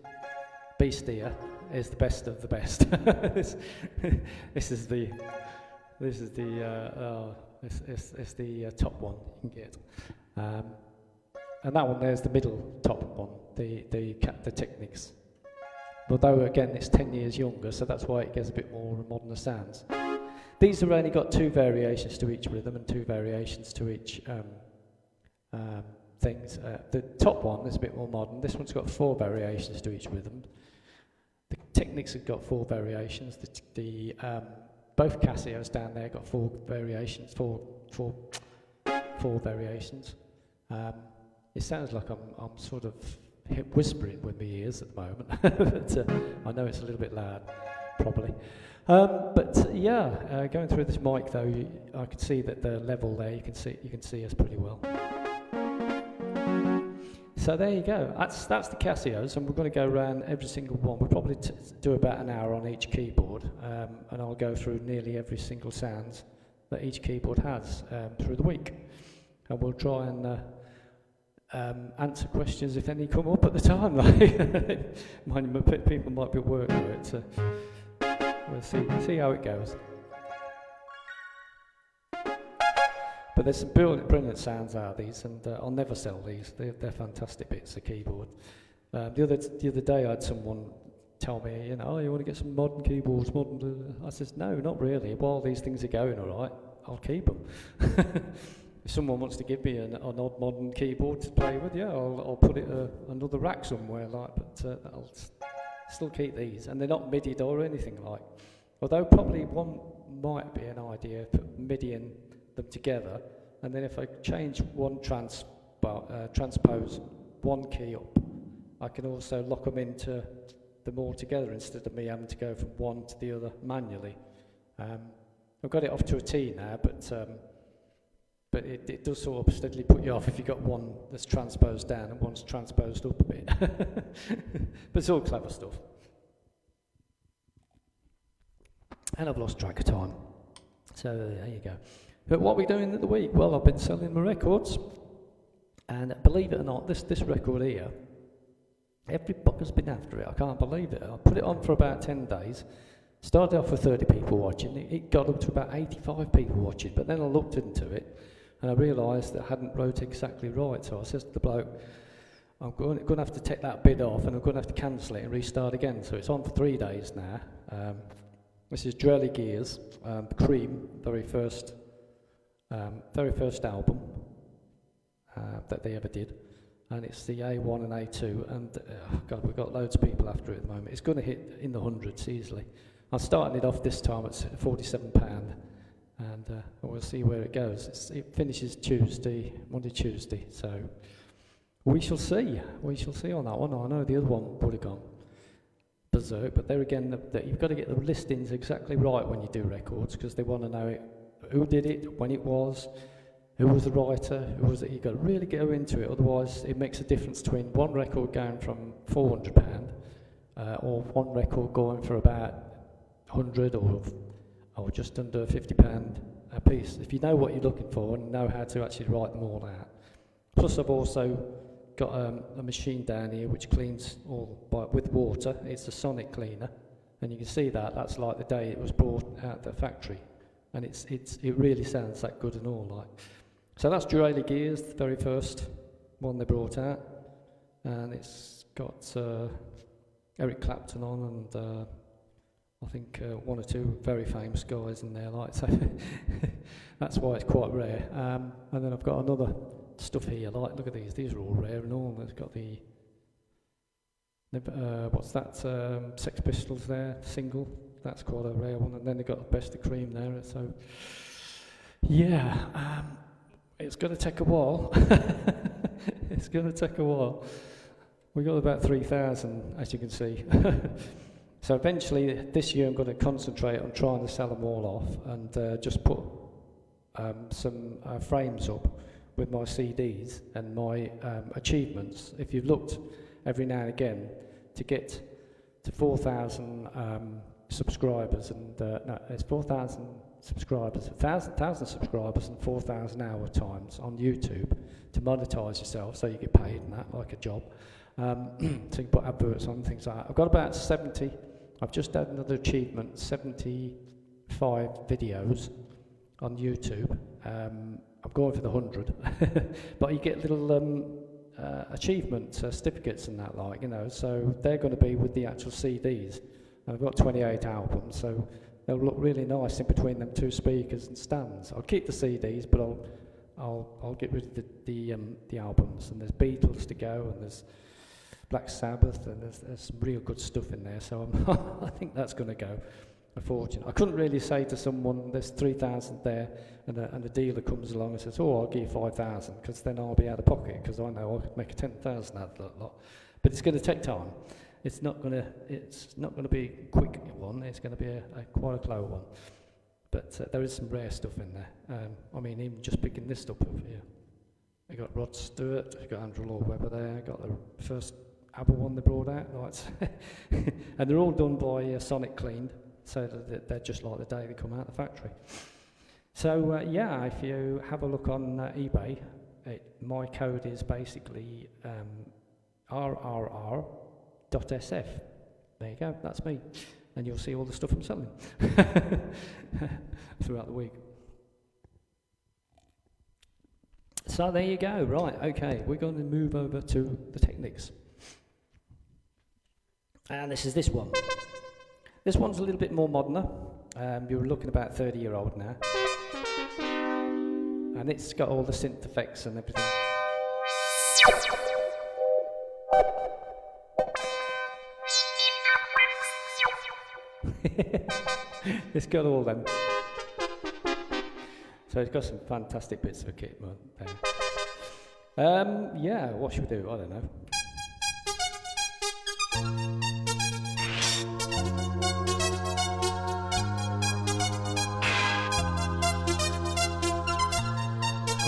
beast here is the best of the best. This is the. This is the top one you can get, and that one there's the middle top one, the Technics. Although again it's 10 years younger, so that's why it gets a bit more modern sounds. These have only got 2 variations to each rhythm and 2 variations to each things. The top one is a bit more modern. This one's got 4 variations to each rhythm. The Technics have got 4 variations. Both Casios down there got 4 variations. Four variations. It sounds like I'm sort of whispering with my ears at the moment, but I know it's a little bit loud, probably. But yeah, going through this mic though, I can see that the level there. You can see us pretty well. So there you go. That's the Casios, and we're going to go around every single one. We'll probably do about an hour on each keyboard, and I'll go through nearly every single sound that each keyboard has through the week, and we'll try and answer questions if any come up at the time. Like, people might be at work with it, so we'll see how it goes. But there's some brilliant sounds out of these, and I'll never sell these. They're fantastic bits of keyboard. The other day I had someone tell me, you want to get some modern keyboards, I says, no, not really. While these things are going all right, I'll keep them. If someone wants to give me an odd modern keyboard to play with, yeah, I'll put it another rack somewhere, like. But I'll still keep these, and they're not MIDI or anything like. Although probably one might be an idea, put MIDI in them together, and then if I change one transpose one key up, I can also lock them into them all together instead of me having to go from one to the other manually. I've got it off to a T now, but But it does sort of steadily put you off if you've got one that's transposed down and one's transposed up a bit. But it's all clever stuff. And I've lost track of time. So there you go. But what are we doing at the week? Well, I've been selling my records. And believe it or not, this record here, every bugger's been after it. I can't believe it. I put it on for about 10 days. Started off with 30 people watching. It got up to about 85 people watching. But then I looked into it and I realised that I hadn't wrote exactly right. So I said to the bloke, I'm going to have to take that bit off and I'm going to have to cancel it and restart again. So it's on for 3 days now. This is Drelly Gears, Cream, very first album that they ever did. And it's the A1 and A2, and God, we've got loads of people after it at the moment. It's going to hit in the hundreds easily. I'm starting it off this time at £47, and we'll see where it goes. It finishes Monday, Tuesday, so we shall see. We shall see on that one. I know the other one would have gone berserk, but there again, you've got to get the listings exactly right when you do records, because they want to know who did it, when it was, who was the writer, who was it. You've got to really go into it, otherwise it makes a difference between one record going from £400 or one record going for about 100 or just under £50 a piece. If you know what you're looking for and know how to actually write them all out. Plus I've also got a machine down here which cleans all with water. It's a sonic cleaner, and you can see that's like the day it was brought out the factory, and it really sounds that good and all like. So that's Drelly Gears, the very first one they brought out, and it's got Eric Clapton on and I think one or two very famous guys in there, like, so that's why it's quite rare. And then I've got another stuff here, like, look at these are all rare and all. They've got what's that, Sex Pistols there, single, that's quite a rare one, and then they've got the Best of Cream there, so yeah, it's going to take a while. It's going to take a while. We got about 3,000, as you can see. So eventually, this year I'm going to concentrate on trying to sell them all off and just put some frames up with my CDs and my achievements. If you've looked every now and again to get to 4,000 subscribers, and no, it's 4,000 subscribers, 1,000 subscribers and 4,000 hour times on YouTube to monetize yourself, so you get paid and that like a job. So you can put adverts on, things like that. I've got about 70. I've just had another achievement, 75 videos on YouTube. I'm going for the 100, but you get little achievement certificates and that, like, you know, so they're going to be with the actual CDs. And I've got 28 albums, so they'll look really nice in between them two speakers and stands. I'll keep the CDs, but I'll get rid of the albums. And there's Beatles to go, and there's Black Sabbath, and there's some real good stuff in there. So I think that's going to go a fortune. I couldn't really say to someone, there's 3,000 there, and a dealer comes along and says, oh, I'll give you 5,000, because then I'll be out of pocket, because I know I could make a 10,000 out of that lot. But it's going to take time. It's not going to be a quick one. It's going to be quite a slow one. But there is some rare stuff in there. I mean, even just picking this stuff up here. I got Rod Stewart, I got Andrew Lloyd Webber there, I got the first ABBA one they brought out, like, and they're all done by Sonic Cleaned, so that they're just like the day they come out of the factory. So yeah, if you have a look on eBay, my code is basically RRR.SF. There you go, that's me. And you'll see all the stuff I'm selling throughout the week. So there you go, right, okay, we're going to move over to the Technics. And this is this one. This one's a little bit more moderner. You're looking about 30-year-old now. And it's got all the synth effects and everything. It's got all them. So it's got some fantastic bits of equipment there. Yeah, what should we do? I don't know.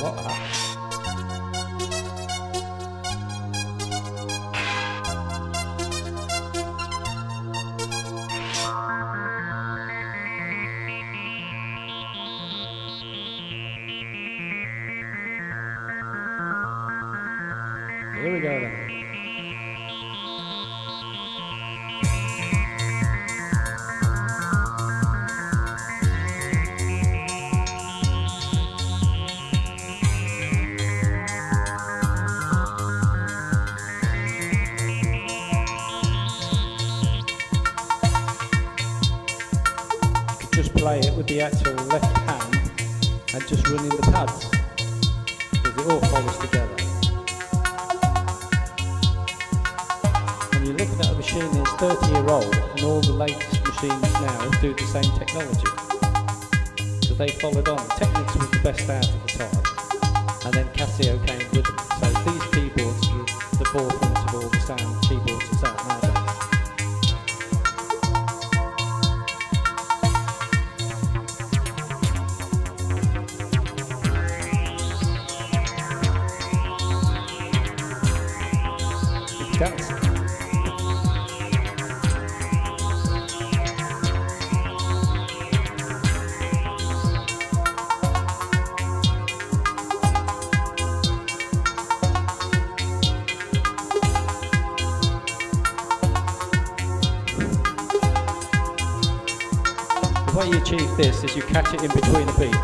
lot of that. Here we go then. Just play it with the actual left hand and just running the pads, because it all follows together. And you're looking at a machine that's 30-year-old, and all the latest machines now do the same technology. So they followed on. Technics was the best out at the time, and then Casio came with them. So these keyboards are the forefront of all the sound keyboards that's out nowadays. Dance. The way you achieve this is you catch it in between a beat.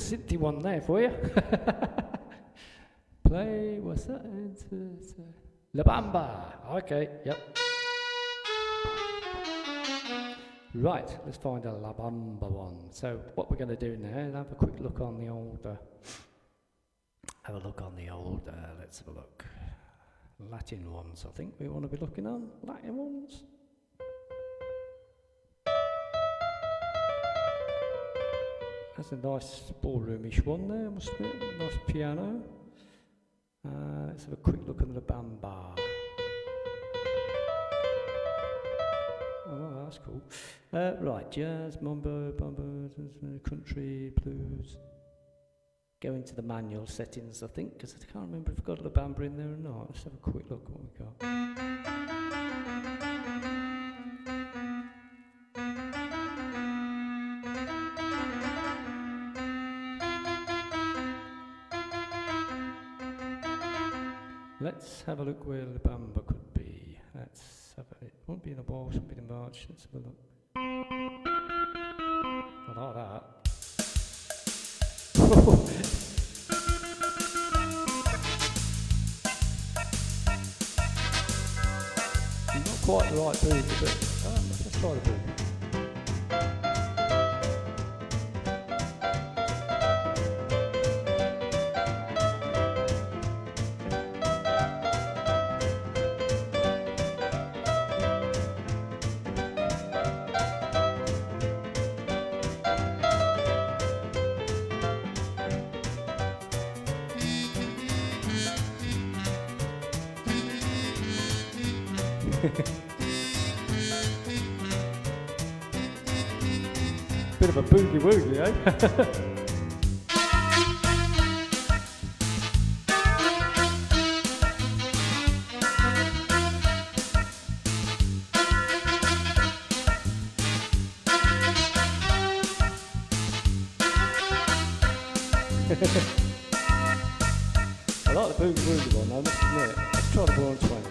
synthy one there for you. Play, what's that? La Bamba. Okay, yep. Right, let's find a La Bamba one. So what we're going to do now is have a quick look on the old, let's have a look. Latin ones, I think we want to be looking on. Latin ones. That's a nice ballroomish one there, must be. Nice piano. Let's have a quick look at the Bamba. Oh, that's cool. Right, jazz, mambo, country, blues. Go into the manual settings, I think, because I can't remember if I've got the Bamba in there or not. Let's have a quick look at what we've got. Let's have a look where the Bamba could be. Let's have a, it won't be in the waltz, won't be in the march. Let's have a look. I like that. Not quite the right boogie, but let's try the boogie. Bit of a boogie woogie, eh? I like the boogie woogie one, I must admit. Let's try the Royal 20s.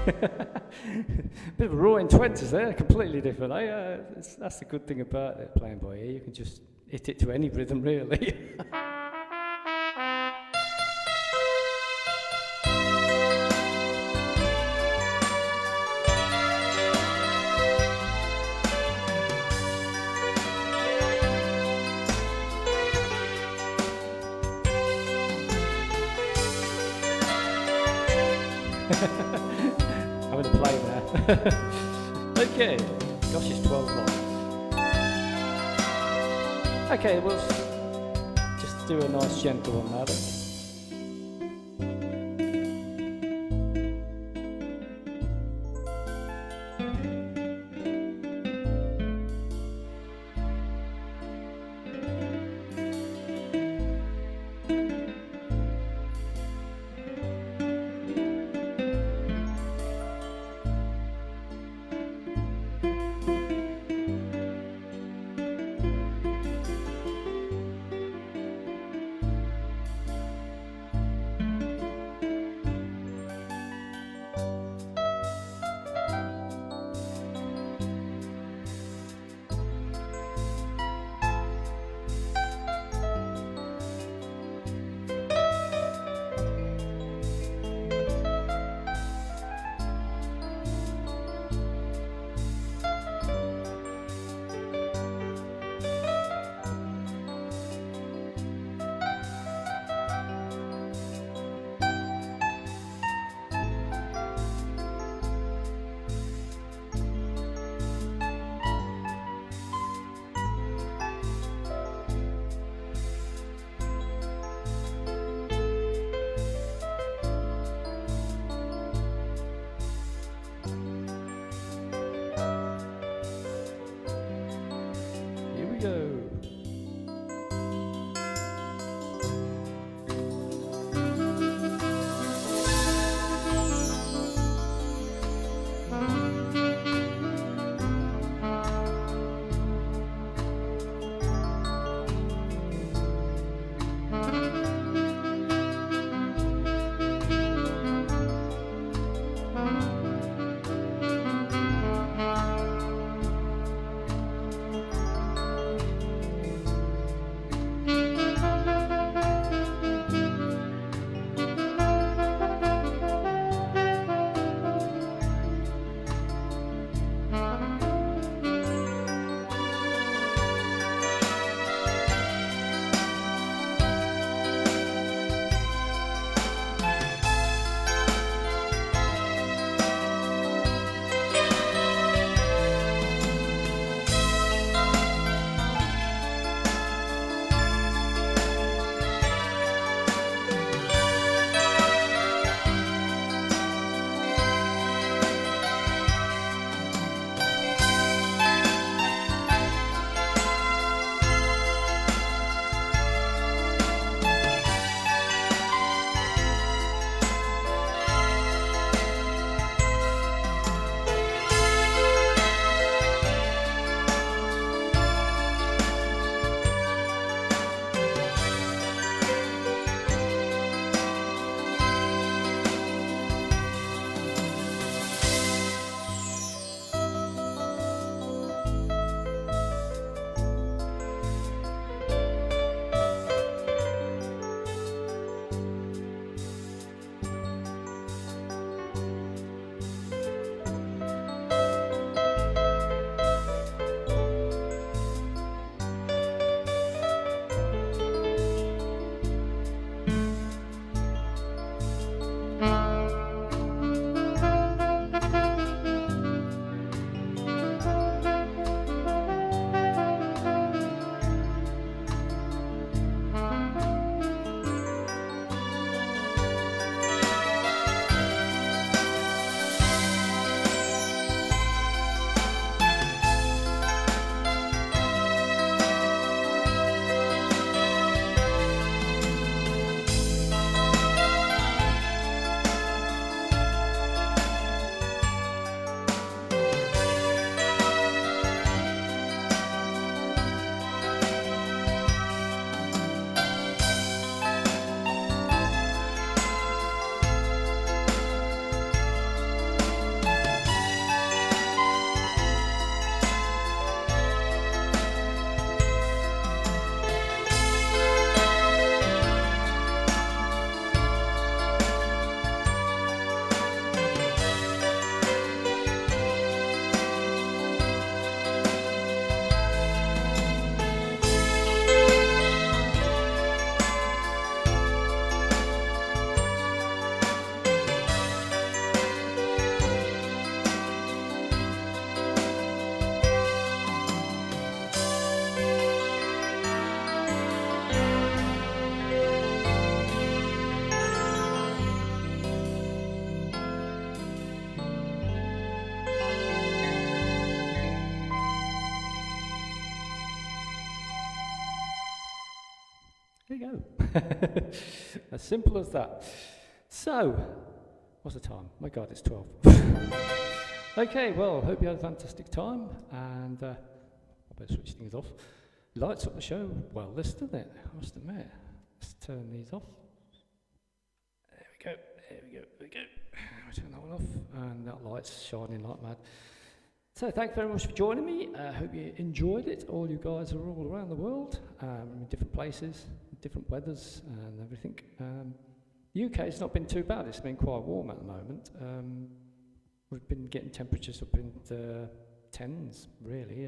Bit of a roaring 20s there, completely different. That's the good thing about it, playing by ear. You can just hit it to any rhythm, really. I'm going to play now. Okay, gosh, it's 12 long. Okay, we'll just do a nice gentle one now then. you go. As simple as that. So, what's the time? My God, it's 12. Okay, well, hope you had a fantastic time, and I better switch things off. Lights up the show well, this, doesn't it? I must admit. Let's turn these off. There we go, there we go, there we go. I'll turn that one off, and that light's shining like mad. So thanks very much for joining me. I hope you enjoyed it. All you guys are all around the world, in different places, different weathers and everything. UK's not been too bad. It's been quite warm at the moment. We've been getting temperatures up in the 10s, really.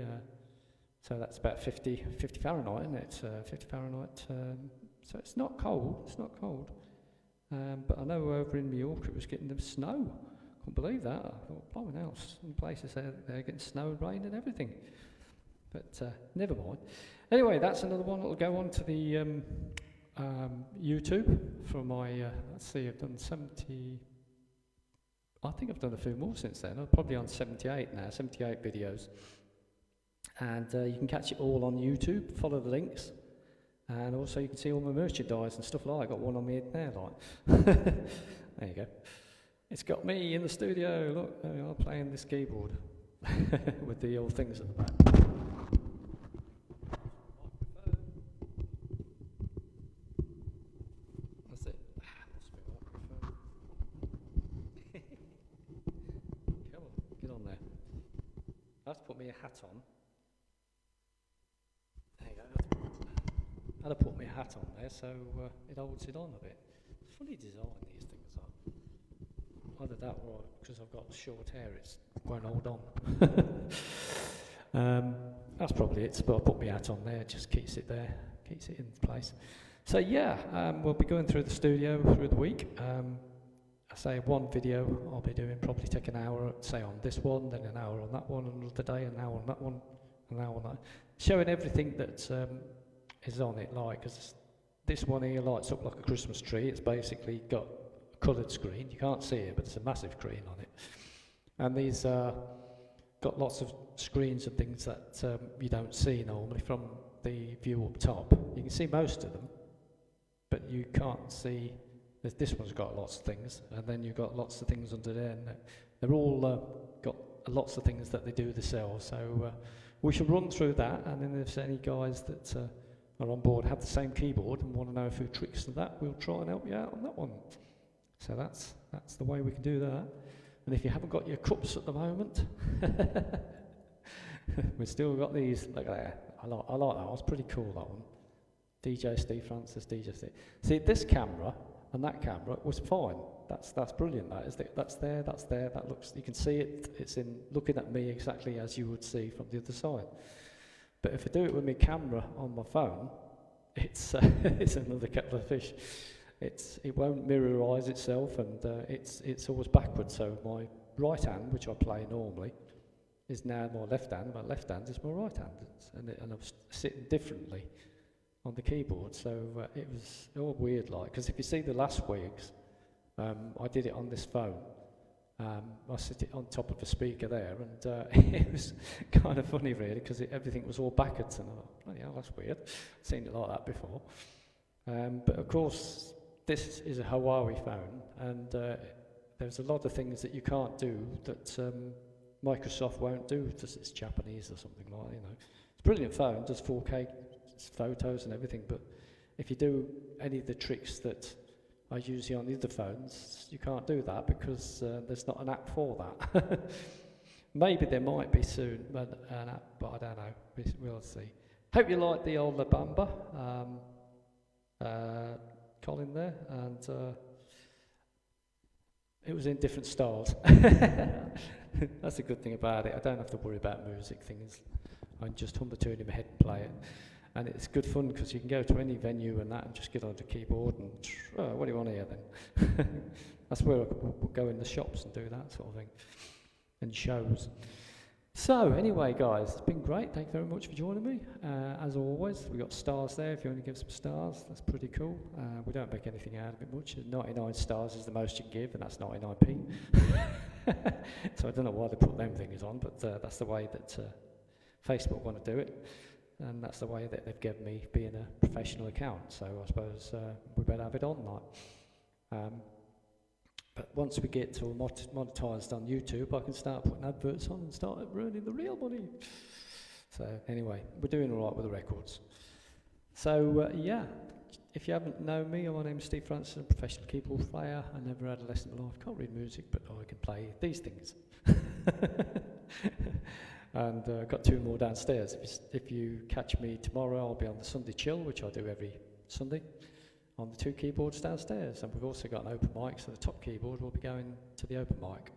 So that's about 50 Fahrenheit, isn't it? 50 Fahrenheit. So it's not cold. It's not cold. But I know over in New York it was getting the snow. Couldn't believe that. I thought, blimey now, some places they're getting snow, rain and everything. But never mind. Anyway, that's another one that'll go on to the YouTube for my, let's see, I've done 70, I think I've done a few more since then. I'm probably on 78 now, 78 videos. And you can catch it all on YouTube, follow the links. And also you can see all my merchandise and stuff like that. I got one on my head there, like. There you go. It's got me in the studio, look, there we are playing this keyboard with the old things at the back. That's it. That's my microphone. Come on, get on there. I have to put me a hat on. There you go. I had to put my hat on there so it holds it on a bit. Funny design these things are. Either that or because I've got short hair, it won't hold on. That's probably it, but I'll put my hat on there, just keeps it there, keeps it in place. So yeah, we'll be going through the studio through the week. I say one video I'll be doing, probably take an hour, say on this one, then an hour on that one, another day, an hour on that one, an hour on that. Showing everything that is on it, like, because this one here lights up like a Christmas tree. It's basically got coloured screen, you can't see it, but there's a massive screen on it. And these got lots of screens and things that you don't see normally from the view up top. You can see most of them, but you can't see, this one's got lots of things, and then you've got lots of things under there, and they're all got lots of things that they do themselves. So we shall run through that, and then if there's any guys that are on board, have the same keyboard and want to know a few tricks of that, we'll try and help you out on that one. So that's the way we can do that. And if you haven't got your cups at the moment, we've still got these. Look at that. I like that. That's pretty cool, that one. DJ Steve Francis, DJ Steve. See, this camera and that camera was fine. That's brilliant. That is. That's there. That looks. You can see it. It's in looking at me exactly as you would see from the other side. But if I do it with my camera on my phone, it's it's another kettle of fish. It won't mirrorize itself, and it's always backwards. So my right hand, which I play normally, is now my left hand. My left hand is my right hand, and I'm sitting differently on the keyboard. So it was all weird, like, because if you see the last week's, I did it on this phone. I sit it on top of a speaker there, and it was kind of funny, really, because everything was all backwards, and I thought, oh, yeah, that's weird. I've seen it like that before. But of course, this is a Huawei phone, and there's a lot of things that you can't do that Microsoft won't do because it's Japanese or something like that, you know. It's a brilliant phone, does 4K photos and everything, but if you do any of the tricks that are usually on the other phones, you can't do that because there's not an app for that. Maybe there might be soon, but an app, but I don't know. We'll see. Hope you like the old La Bamba. Colin there, and it was in different styles. That's a good thing about it. I don't have to worry about music things. I can just hum the tune in my head and play it. And it's good fun because you can go to any venue and that and just get on the keyboard and, what do you want here then? That's where we'll go in the shops and do that sort of thing, and shows. So anyway, guys, it's been great. Thank you very much for joining me. As always, we've got stars there if you want to give some stars. That's pretty cool. We don't make anything out of it much. 99 stars is the most you can give, and that's 99p. So I don't know why they put them things on, but that's the way that Facebook want to do it. and that's the way that they've given me being a professional account. So I suppose we better have it on, like. But once we get to monetized on YouTube, I can start putting adverts on and start earning the real money. So anyway, we're doing all right with the records. So yeah, if you haven't known me, my name is Steve Francis, I'm a professional keyboard player. I never had a lesson in my life, can't read music, but I can play these things. And I've got 2 more downstairs. If you catch me tomorrow, I'll be on the Sunday Chill, which I do every Sunday, on the 2 keyboards downstairs. And we've also got an open mic, so the top keyboard will be going to the open mic,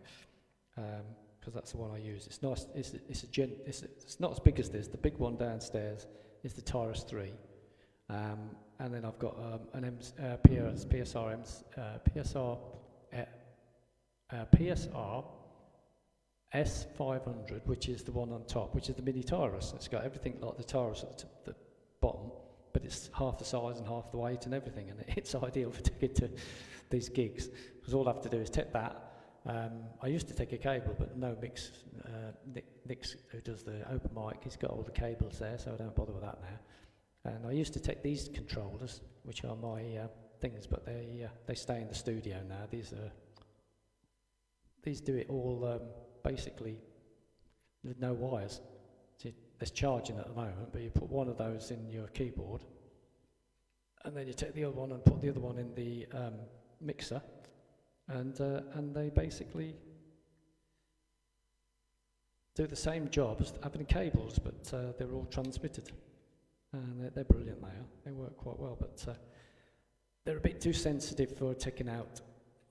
because that's the one I use. It's nice. It's not as big as this. The big one downstairs is the Taurus 3, and then I've got an PSR S500, which is the one on top, which is the mini Taurus. It's got everything like the Taurus at the bottom, but it's half the size and half the weight and everything, and it's ideal for taking to these gigs, because all I have to do is take that. I used to take a cable, but no, Nick's who does the open mic, he's got all the cables there, so I don't bother with that now. And I used to take these controllers, which are my things, but they stay in the studio now. These do it all basically with no wires. There's charging at the moment, but you put one of those in your keyboard, and then you take the other one and put the other one in the mixer, and they basically do the same job as having cables, but they're all transmitted, and they're brilliant. They work quite well, but they're a bit too sensitive for taking out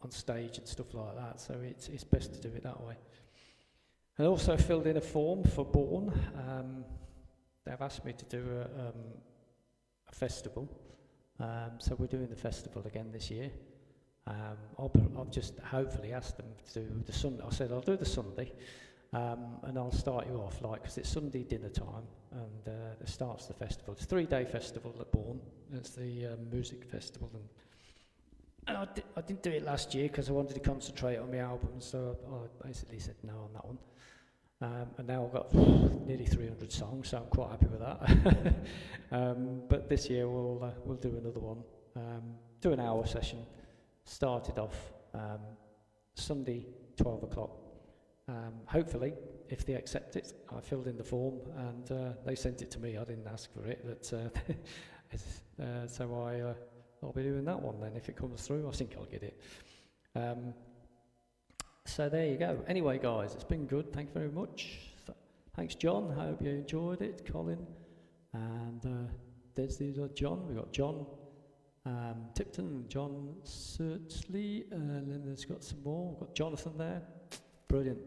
on stage and stuff like that, so it's best to do it that way. I also filled in a form for Bourne. They've asked me to do a festival, so we're doing the festival again this year. I've just hopefully asked them to do the Sunday. I said I'll do the Sunday, and I'll start you off, like, because it's Sunday dinner time, and it starts the festival. It's a 3-day festival at Bourne. It's the music festival, and I didn't do it last year because I wanted to concentrate on my album, so I basically said no on that one. And now I've got nearly 300 songs, so I'm quite happy with that. But this year we'll do another one. Do an hour session. Started off Sunday, 12 o'clock. Hopefully, if they accept it, I filled in the form and they sent it to me. I didn't ask for it, but so I'll be doing that one then. If it comes through, I think I'll get it. So there you go. Anyway, guys, it's been good. Thank you very much. Thanks, John. I hope you enjoyed it, Colin. And there's John. We've got John Tipton, John Sertsley, and then there's got some more. We've got Jonathan there. Brilliant.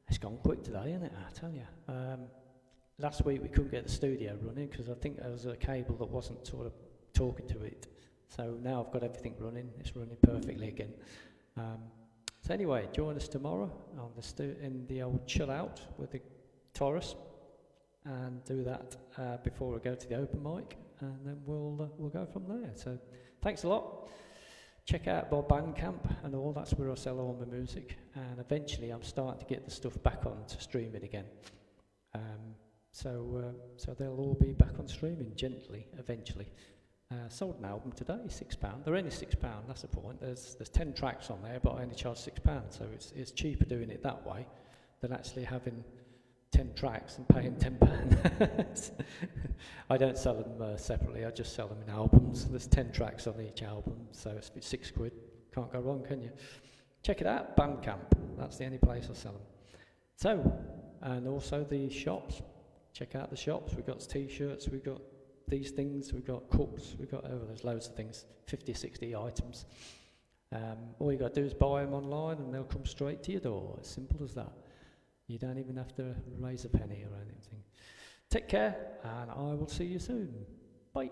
It's gone quick today, isn't it? I tell you. Last week we couldn't get the studio running because I think there was a cable that wasn't sort of talking to it. So now I've got everything running. It's running perfectly again. So anyway, join us tomorrow on in the old chill out with the Taurus, and do that before we go to the open mic, and then we'll go from there. So thanks a lot. Check out my BANDCAMP and all. That's where I sell all my music, and eventually I'm starting to get the stuff back on to streaming again. So they'll all be back on streaming gently eventually. Sold an album today, £6. They're only £6. That's the point. There's 10 tracks on there, but I only charge £6. So it's cheaper doing it that way than actually having 10 tracks and paying £10. I don't sell them separately. I just sell them in albums. There's 10 tracks on each album, so it's £6. Can't go wrong, can you? Check it out, BANDCAMP. That's the only place I sell them. So, and also the shops. Check out the shops. We've got T-shirts. We've got these things, we've got cups, we've got, there's loads of things, 50, 60 items. All you got to do is buy them online and they'll come straight to your door, as simple as that. You don't even have to raise a penny or anything. Take care, and I will see you soon. Bye.